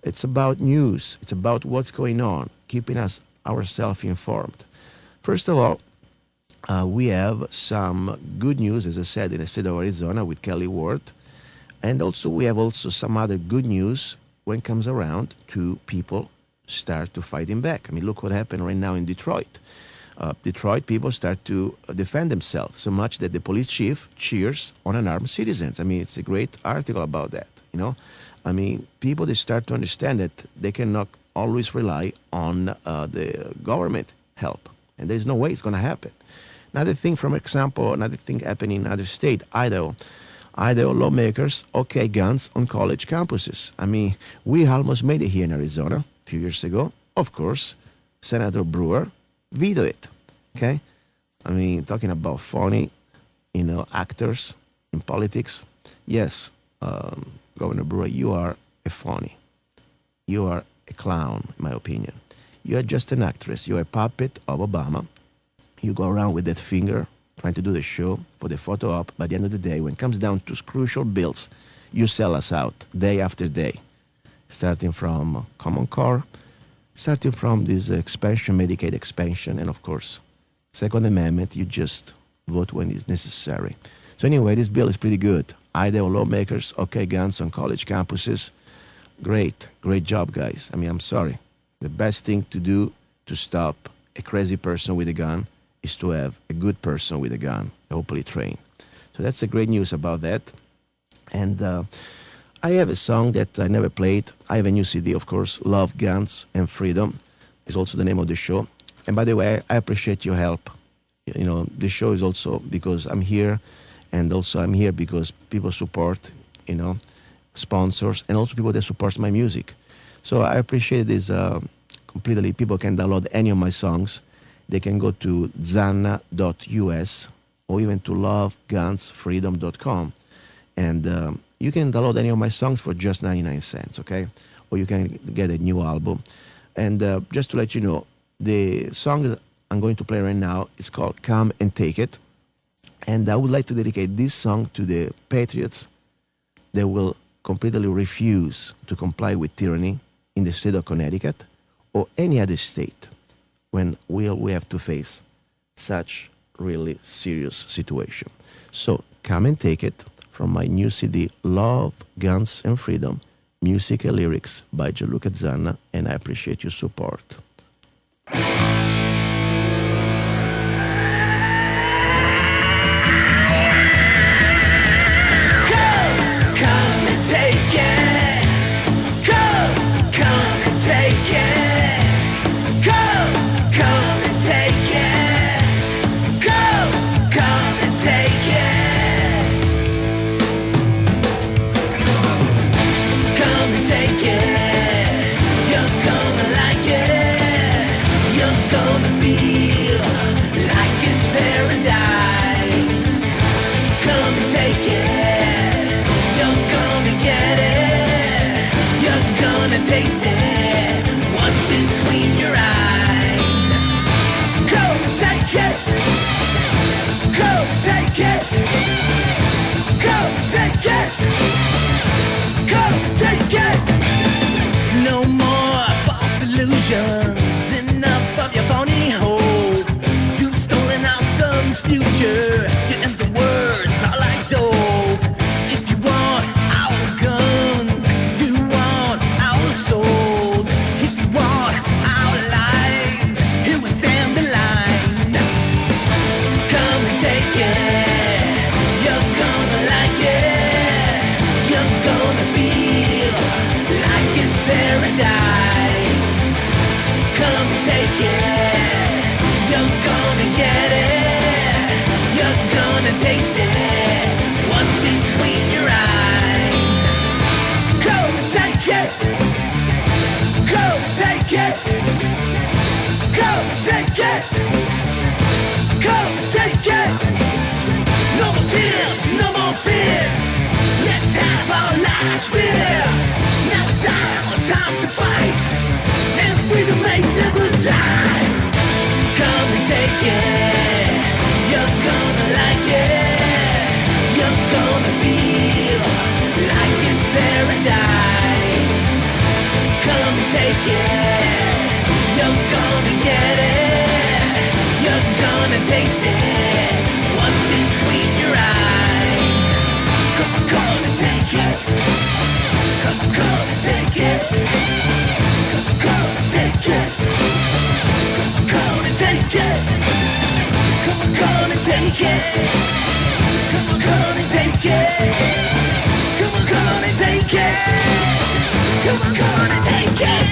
It's about news. It's about what's going on, keeping ourselves informed. First of all, we have some good news, as I said, in the state of Arizona with Kelly Ward. And also we have some other good news when it comes around to people start to fighting back. Look what happened right now in Detroit. Detroit people start to defend themselves so much that the police chief cheers on unarmed citizens. It's a great article about that, People, they start to understand that they cannot always rely on the government help. And there's no way it's going to happen. Another thing, for example, another thing happening in another state, Idaho. Idaho lawmakers, okay, guns on college campuses. I mean, we almost made it here in Arizona a few years ago. Of course, Senator Brewer vetoed it, okay? I mean, talking about funny, actors in politics. Yes, Governor Brewer, you are a phony. You are a clown, in my opinion. You are just an actress. You are a puppet of Obama. You go around with that finger trying to do the show for the photo op. By the end of the day, when it comes down to crucial bills, you sell us out day after day, starting from Common Core, starting from this expansion, Medicaid expansion, and of course, Second Amendment, you just vote when it's necessary. So anyway, this bill is pretty good. Idaho lawmakers, okay, guns on college campuses. Great job, guys. I mean, I'm sorry. The best thing to do to stop a crazy person with a gun is to have a good person with a gun, hopefully trained. So that's the great news about that. And I have a song that I never played. I have a new CD, of course, Love, Guns, and Freedom is also the name of the show. And by the way, I appreciate your help. The show is also because I'm here, and also I'm here because people support, sponsors, and also people that support my music. So I appreciate this completely. People can download any of my songs. They can go to zanna.us or even to lovegunsfreedom.com. And you can download any of my songs for just 99 cents, okay? Or you can get a new album. And just to let you know, the song I'm going to play right now is called Come and Take It. And I would like to dedicate this song to the patriots that will completely refuse to comply with tyranny in the state of Connecticut or any other state when we have to face such really serious situation. So Come and Take It from my new CD, Love, Guns, and Freedom, music and lyrics by Gianluca Zanna, and I appreciate your support. Take it. Come and take it. Come and take it. Come and take it. Come and take it. You're gonna like it. You're gonna feel like it's paradise. Come and take it. Taste it, one between your eyes. Go take it. Go take it. Go take it. Go take it. No more false illusions. Enough of your phony hope. You've stolen our son's future. Your empty words are like dope. If you want our guns, souls. If you want our lives, here we stand in line. Come and take it. You're gonna like it. You're gonna feel like it's paradise. Come and take it. You're gonna get it. You're gonna taste it. One between your eyes. Come and take it. Go take it. Go take it. Go take it. No more tears, no more fears. Let's have our lives real. Now time to fight. And freedom may never die. Come and take it. You're gonna like it. You're gonna feel like it's paradise. Come and take it. You're gonna get it. You're gonna taste it. One between your eyes. Come and take it. Come and take it. Come and take it. Come and take it. Come and take it. Come and take it. Come and take it. Come on and take it.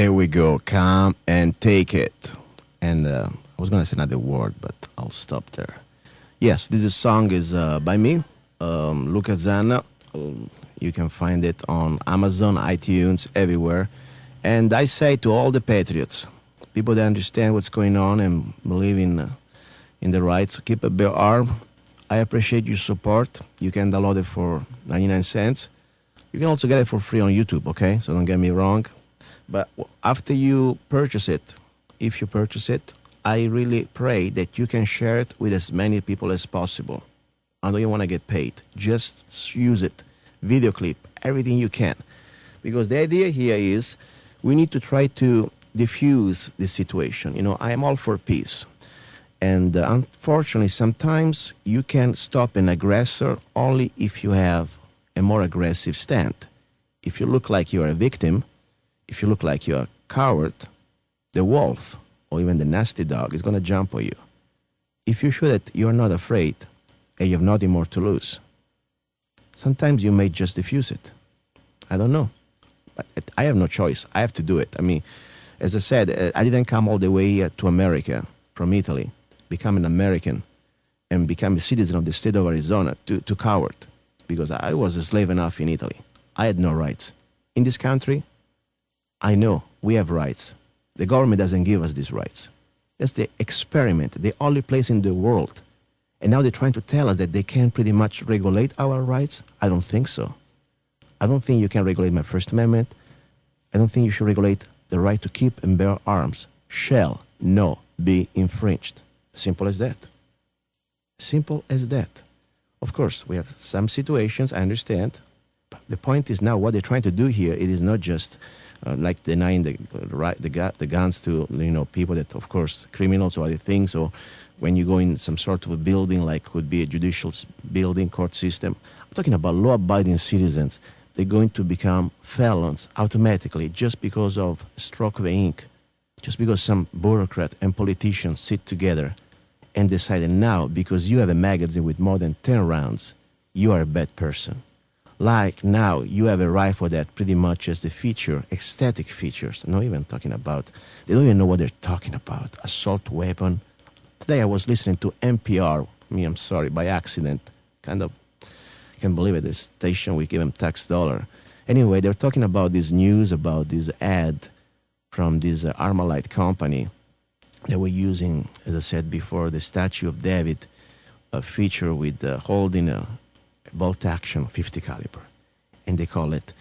There we go. Come and take it. And I was going to say another word, but I'll stop there. Yes, this song is by me, Luca Zanna. You can find it on Amazon, iTunes, everywhere. And I say to all the patriots, people that understand what's going on and believe in the rights, keep a bare arm. I appreciate your support. You can download it for 99 cents. You can also get it for free on YouTube, okay? So don't get me wrong. But after you purchase it, if you purchase it, I really pray that you can share it with as many people as possible. I know you want to get paid. Just use it. Video clip, everything you can. Because the idea here is we need to try to diffuse this situation. You know, I am all for peace. And unfortunately, sometimes you can stop an aggressor only if you have a more aggressive stand. If you look like you're a victim, if you look like you're a coward, the wolf or even the nasty dog is going to jump on you. If you show that you're not afraid and you have nothing more to lose, sometimes you may just diffuse it. I don't know. But I have no choice. I have to do it. I mean, as I said, I didn't come all the way to America from Italy, become an American and become a citizen of the state of Arizona to coward, because I was a slave enough in Italy. I had no rights. In this country, I know we have rights. The government doesn't give us these rights. That's the experiment, the only place in the world. And now they're trying to tell us that they can pretty much regulate our rights. I don't think so. I don't think you can regulate my First Amendment. I don't think you should regulate the right to keep and bear arms. Shall not be infringed. Simple as that. Simple as that. Of course, we have some situations, I understand. But the point is now what they're trying to do here, it is not just like denying the guns to, you know, people that, of course, criminals or other things, or when you go in some sort of a building like could be a judicial building, court system. I'm talking about law-abiding citizens. They're going to become felons automatically just because of a stroke of the ink, just because some bureaucrat and politicians sit together and decided now, because you have a magazine with more than 10 rounds, you are a bad person. Like now, you have a rifle that pretty much has the feature, ecstatic features. Not even talking about, they don't even know what they're talking about. Assault weapon. Today I was listening to NPR. I'm sorry, by accident. Kind of, I can't believe it. The station, we give them tax dollar. Anyway, they're talking about this news, about this ad from this Armalite company that were using, as I said before, the statue of David, a feature with holding a bolt action 50 caliber. And they call it,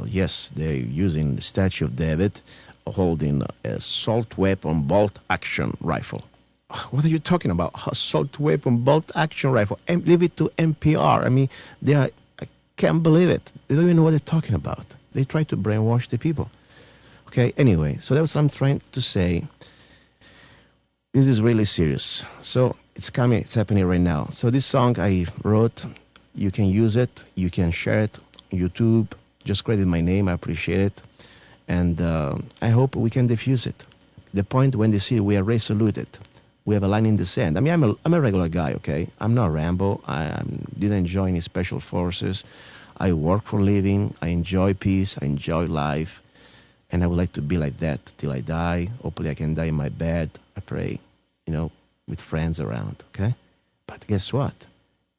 yes, they're using the statue of David holding a assault weapon bolt action rifle. What are you talking about? Assault weapon bolt action rifle. And leave it to NPR. I mean, I can't believe it. They don't even know what they're talking about. They try to brainwash the people. Okay, anyway, so that's what I'm trying to say. This is really serious. So it's coming, it's happening right now. So this song I wrote, you can use it, you can share it on YouTube. Just credit my name, I appreciate it. And I hope we can diffuse it. The point when they see we are resoluted, we have a line in the sand. I mean, I'm a regular guy, okay? I'm not Rambo. I didn't join any special forces. I work for a living. I enjoy peace. I enjoy life. And I would like to be like that till I die. Hopefully I can die in my bed. I pray, with friends around, okay? But guess what?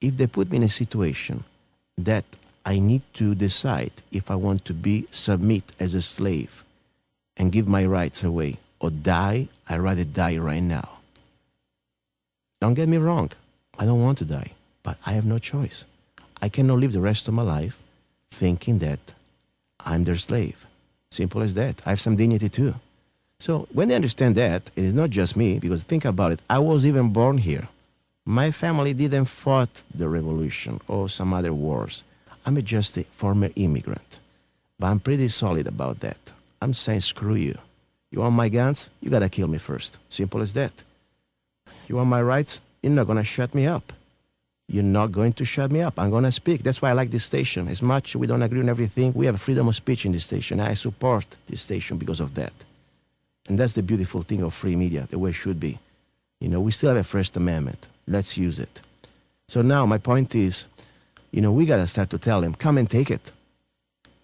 If they put me in a situation that I need to decide if I want to submit as a slave and give my rights away or die, I'd rather die right now. Don't get me wrong. I don't want to die, but I have no choice. I cannot live the rest of my life thinking that I'm their slave. Simple as that. I have some dignity too. So when they understand that, it is not just me, because think about it. I was even born here. My family didn't fight the revolution or some other wars. I'm just a former immigrant. But I'm pretty solid about that. I'm saying screw you. You want my guns? You gotta kill me first. Simple as that. You want my rights? You're not gonna shut me up. You're not going to shut me up. I'm gonna speak. That's why I like this station. As much we don't agree on everything, we have freedom of speech in this station. I support this station because of that. And that's the beautiful thing of free media, the way it should be. We still have a First Amendment. Let's use it. So now my point is, we got to start to tell them, come and take it.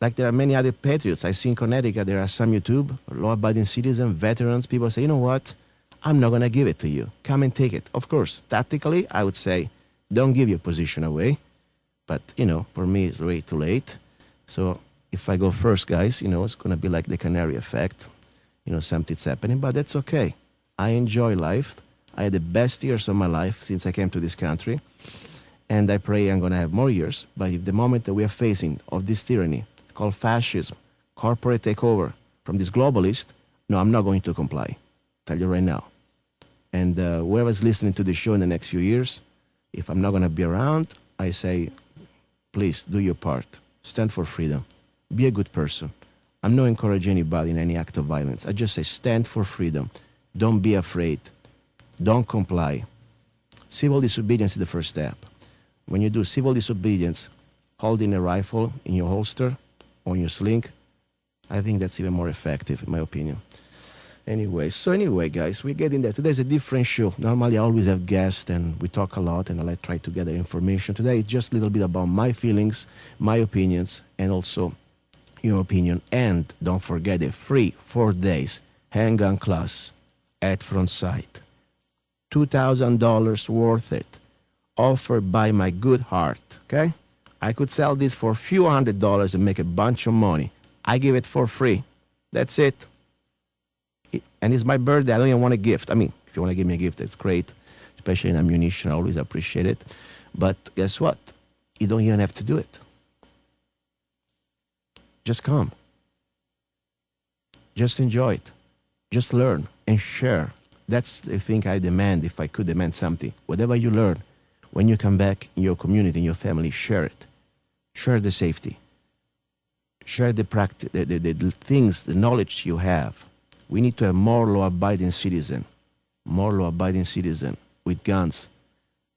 like there are many other patriots. I see in Connecticut, there are some YouTube, law-abiding citizens, veterans. People say, you know what? I'm not going to give it to you. Come and take it. Of course, tactically, I would say, don't give your position away. But, for me, it's way too late. So if I go first, guys, it's going to be like the canary effect. Something's happening, but that's okay. I enjoy life. I had the best years of my life since I came to this country. And I pray I'm going to have more years. But if the moment that we are facing of this tyranny called fascism, corporate takeover from this globalist, no, I'm not going to comply. Tell you right now. And whoever's listening to the show in the next few years, if I'm not going to be around, I say, please do your part. Stand for freedom. Be a good person. I'm not encouraging anybody in any act of violence. I just say stand for freedom. Don't be afraid. Don't comply. Civil disobedience is the first step. When you do civil disobedience, holding a rifle in your holster or in your sling, I think that's even more effective, in my opinion. Anyway, guys, we're getting there. Today's a different show. Normally, I always have guests, and we talk a lot, and I try to gather information. Today, it's just a little bit about my feelings, my opinions, and also your opinion. And don't forget the free 4 days handgun class at Frontsight. $2,000 worth it. Offered by my good heart, okay? I could sell this for a few $100s and make a bunch of money. I give it for free. That's it. And it's my birthday. I don't even want a gift. I mean, if you want to give me a gift, that's great. Especially in ammunition, I always appreciate it. But guess what? You don't even have to do it. Just come. Just enjoy it. Just learn and share. That's the thing I demand, if I could demand something. Whatever you learn, when you come back in your community, in your family, share it. Share the safety. Share the practice, the things, the knowledge you have. We need to have more law-abiding citizens with guns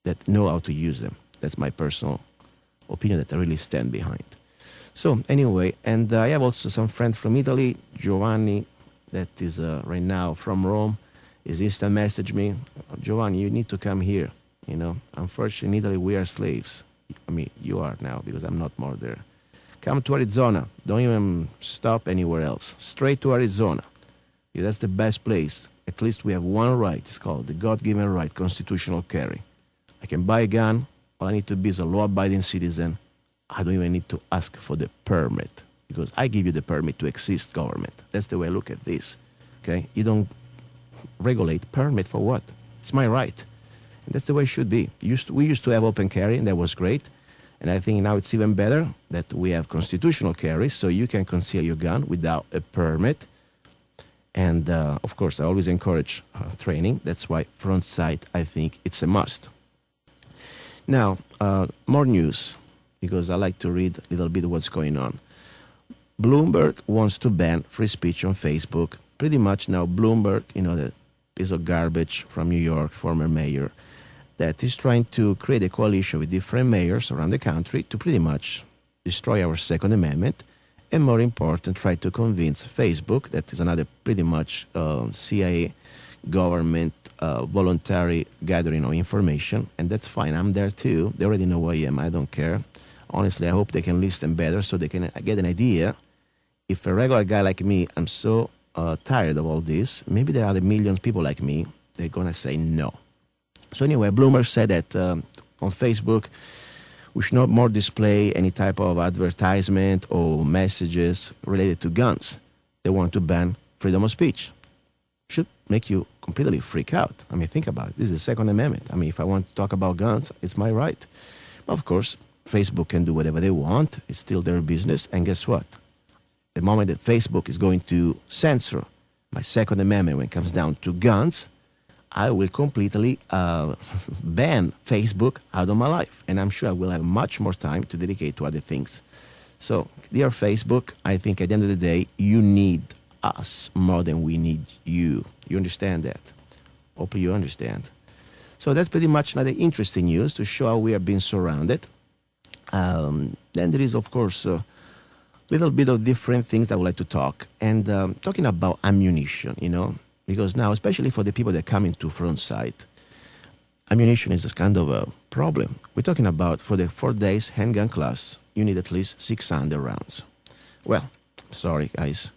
that know how to use them. That's my personal opinion that I really stand behind. So anyway, and I have also some friends from Italy, Giovanni, that is right now from Rome, is instant message me, Giovanni, you need to come here. Unfortunately, in Italy, we are slaves. I mean, you are now, because I'm not more there. Come to Arizona. Don't even stop anywhere else. Straight to Arizona. Yeah, that's the best place. At least we have one right. It's called the God-given right, constitutional carry. I can buy a gun. All I need to be is a law-abiding citizen. I don't even need to ask for the permit, because I give you the permit to exist, government. That's the way I look at this. Okay? You don't regulate permit for what? It's my right. And that's the way it should be. We used to have open carry, and that was great. And I think now it's even better that we have constitutional carry, so you can conceal your gun without a permit. And, of course, I always encourage training. That's why Frontsight, I think, it's a must. Now, more news, because I like to read a little bit of what's going on. Bloomberg wants to ban free speech on Facebook. Pretty much now Bloomberg, the piece of garbage from New York, former mayor, that is trying to create a coalition with different mayors around the country to pretty much destroy our Second Amendment. And more important, try to convince Facebook, that is another pretty much CIA government voluntary gathering of information, and that's fine. I'm there too. They already know who I am. I don't care. Honestly, I hope they can listen better so they can get an idea. If a regular guy like me, I'm so tired of all this, maybe there are other millions of people like me, they're going to say no. So anyway, Bloomberg said that on Facebook, we should not more display any type of advertisement or messages related to guns. They want to ban freedom of speech. Should make you completely freak out. I mean, think about it. This is the Second Amendment. I mean, if I want to talk about guns, it's my right. But of course, Facebook can do whatever they want. It's still their business. And guess what? The moment that Facebook is going to censor my Second Amendment when it comes down to guns, I will completely ban Facebook out of my life. And I'm sure I will have much more time to dedicate to other things. So, dear Facebook, I think at the end of the day, you need us more than we need you. You understand that? Hopefully you understand. So that's pretty much another interesting news to show how we are being surrounded. Then there is, of course, a little bit of different things I would like to talk. And talking about ammunition, because now, especially for the people that come into Frontsight, ammunition is a kind of a problem. We're talking about, for the 4 days handgun class, you need at least 600 rounds. Well, sorry, guys.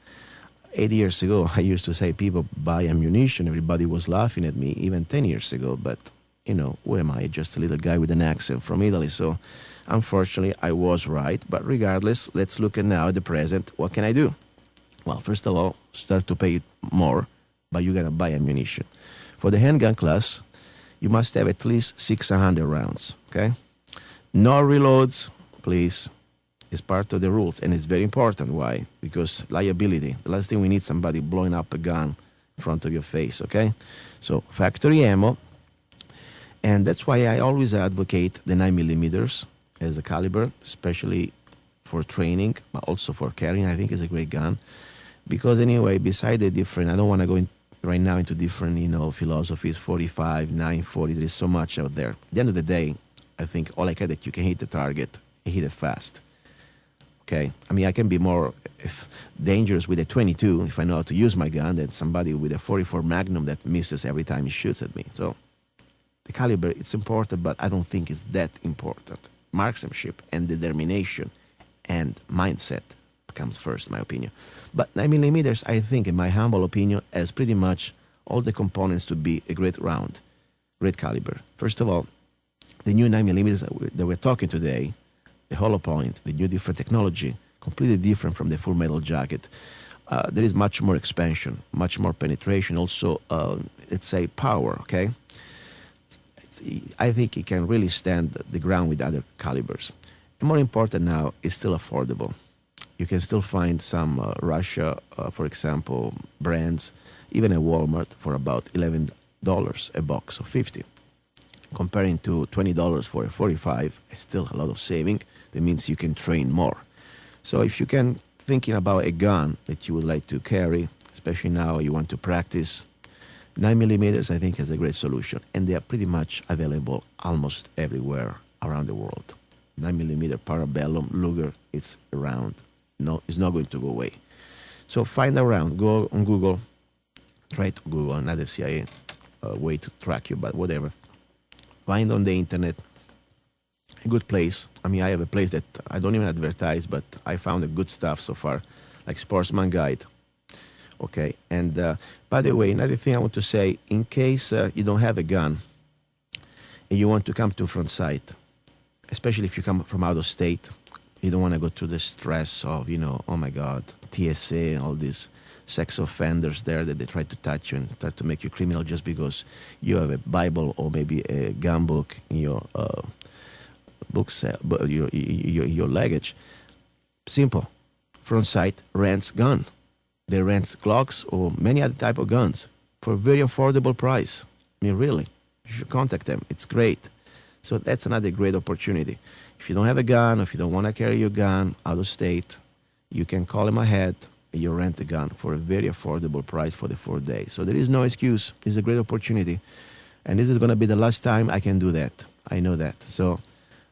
8 years ago, I used to say people buy ammunition. Everybody was laughing at me, even 10 years ago. But, who am I? Just a little guy with an accent from Italy. So, unfortunately, I was right. But regardless, let's look at now at the present. What can I do? Well, first of all, start to pay more, but you got to buy ammunition. For the handgun class, you must have at least 600 rounds, okay? No reloads, please. It's part of the rules, and it's very important. Why? Because liability. The last thing we need somebody blowing up a gun in front of your face, okay? So factory ammo, and that's why I always advocate the 9mm as a caliber, especially for training, but also for carrying. I think it's a great gun. Because anyway, beside the different, I don't want to go right now into different, philosophies, 45, 940, there is so much out there. At the end of the day, I think all I care that you can hit the target and hit it fast. Okay, I mean, I can be more dangerous with a 22 if I know how to use my gun than somebody with a 44 Magnum that misses every time he shoots at me. So the caliber, it's important, but I don't think it's that important. Marksmanship and determination and mindset comes first, in my opinion. But 9mm, I think, in my humble opinion, has pretty much all the components to be a great round, great caliber. First of all, the new 9mm that we're talking today, the hollow point, the new different technology, completely different from the full metal jacket. There is much more expansion, much more penetration, also, let's say, power, okay? I think it can really stand the ground with other calibers. And more important now, it's still affordable. You can still find some Russia, for example, brands, even at Walmart, for about $11 a box of 50. Comparing to $20 for a 45, it's still a lot of saving. That means you can train more. So if you can thinking about a gun that you would like to carry, especially now you want to practice, 9mm I think is a great solution, and they are pretty much available almost everywhere around the world. 9mm Parabellum Luger, it's around. No, it's not going to go away. So find around, go on Google, try to Google another CIA way to track you, but whatever. Find on the internet a good place. I mean, I have a place that I don't even advertise, but I found a good stuff so far, like Sportsman Guide. Okay, and by the way, another thing I want to say, in case you don't have a gun and you want to come to Frontsight, especially if you come from out of state, you don't want to go through the stress of, oh my God, TSA, all these sex offenders there that they try to touch you and try to make you criminal just because you have a Bible or maybe a gun book in your your luggage. Simple. Frontsight rents gun. They rent Glocks or many other type of guns for a very affordable price. I mean, really, you should contact them. It's great. So that's another great opportunity. If you don't have a gun, or if you don't want to carry your gun out of state, you can call them ahead and you rent a gun for a very affordable price for the 4 days. So there is no excuse. It's a great opportunity. And this is going to be the last time I can do that. I know that. So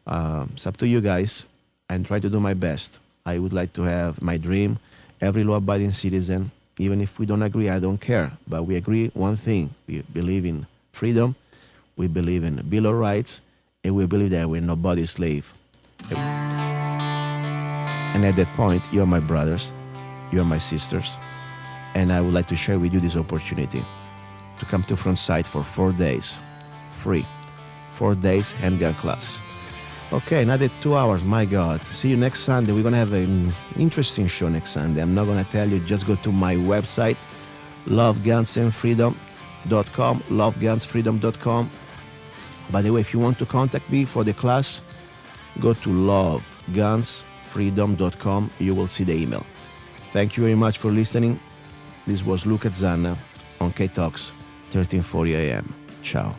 it's up to you guys, and try to do my best. I would like to have my dream, every law-abiding citizen, even if we don't agree, I don't care. But we agree one thing. We believe in freedom. We believe in Bill of Rights. And we believe that we're nobody's slave. And at that point, you're my brothers, you're my sisters, and I would like to share with you this opportunity to come to Frontsight for 4 days, free, 4 days handgun class. Okay, another 2 hours, my God. See you next Sunday. We're going to have an interesting show next Sunday. I'm not going to tell you, just go to my website, lovegunsandfreedom.com, lovegunsfreedom.com. By the way, if you want to contact me for the class, go to lovegunsfreedom.com. You will see the email. Thank you very much for listening. This was Luca Zanna on K-Talks, 1340 AM. Ciao.